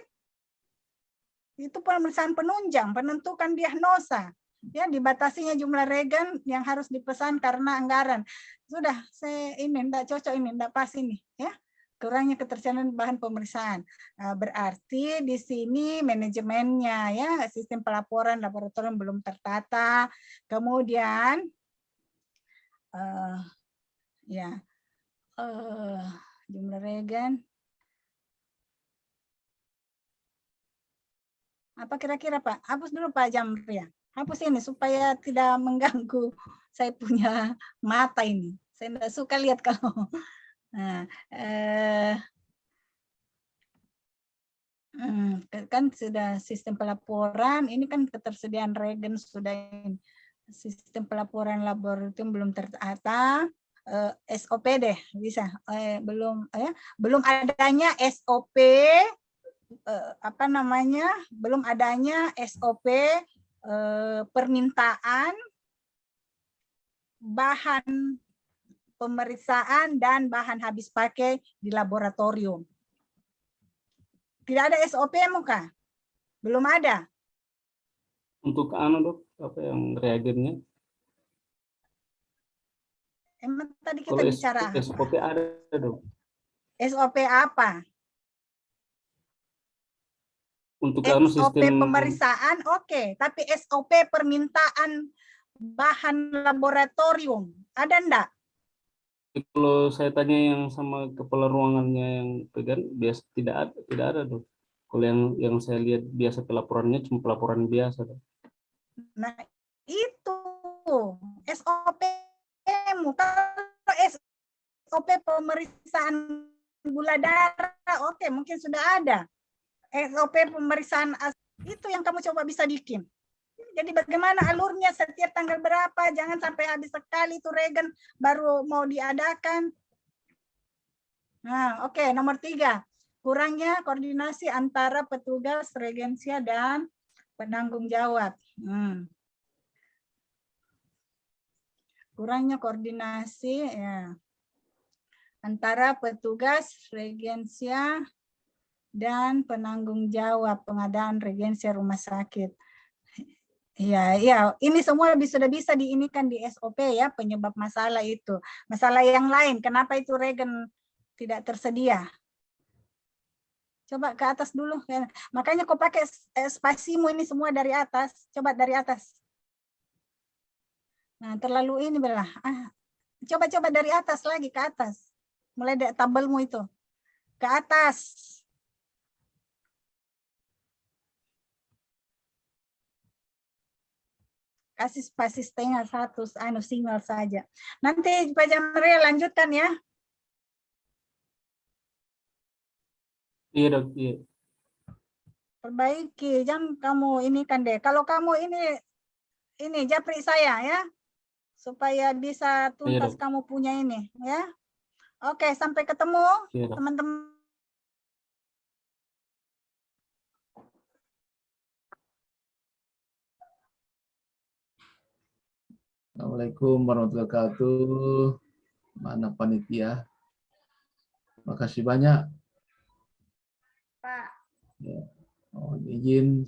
S1: itu pemeriksaan penunjang, penentukan diagnosa. Ya, dibatasinya jumlah reagen yang harus dipesan karena anggaran. Sudah, saya ini enggak cocok ini, enggak pas ini, ya. Kurangnya ketersediaan bahan pemeriksaan. Nah, berarti di sini manajemennya ya, sistem pelaporan laboratorium belum tertata. Kemudian ya jumlah regen. Apa kira-kira Pak? Hapus dulu Pak Jamri ya. Hapus ini supaya tidak mengganggu saya punya mata ini. Saya tidak suka lihat kalau kan sudah sistem pelaporan, ini kan ketersediaan regen sudah ini. Sistem pelaporan laboratorium belum tertata, SOP deh bisa, belum adanya SOP, belum adanya SOP permintaan bahan pemeriksaan dan bahan habis pakai di laboratorium. Tidak ada SOP muka? Belum ada?
S10: Untuk dok, apa yang reagennya?
S1: Emang tadi kita bicara
S10: SOP ada dok.
S1: SOP apa?
S10: Untuk
S1: SOP
S10: sistem
S1: pemeriksaan oke, tapi SOP permintaan bahan laboratorium ada enggak?
S10: Kalau saya tanya yang sama kepala ruangannya yang pegang, biasa tidak ada dok. Kalau yang saya lihat biasa pelaporannya cuma pelaporan biasa dok.
S1: Nah itu SOP-mu. Kalau SOP pemeriksaan gula darah, oke mungkin sudah ada. SOP pemeriksaan itu yang kamu coba bisa bikin. Jadi bagaimana alurnya setiap tanggal berapa, jangan sampai habis sekali itu regen baru mau diadakan. Nah, oke, nomor 3. Kurangnya koordinasi antara petugas regensia dan penanggung jawab. Kurangnya koordinasi ya antara petugas regensia dan penanggung jawab pengadaan regensia rumah sakit. Ya, ini semua sudah bisa diinikan di SOP ya, penyebab masalah itu. Masalah yang lain, kenapa itu regen tidak tersedia? Coba ke atas dulu. Makanya kau pakai spasimu ini semua dari atas. Coba dari atas. Nah, terlalu ini belah. Coba dari atas lagi, ke atas. Mulai dari tabelmu itu. Ke atas. Kasih spasi setengah, 1 single saja. Nanti Pak Jamri lanjutkan ya.
S10: Iya dok, iya.
S1: Perbaiki, jangan kamu ini kan deh. Kalau kamu ini japri saya ya, supaya bisa tuntas kamu punya ini ya. Oke, sampai ketemu teman-teman.
S12: Assalamualaikum warahmatullahi wabarakatuh. Mana panitia? Makasih banyak.
S1: Pak.
S12: Ya. Mohon izin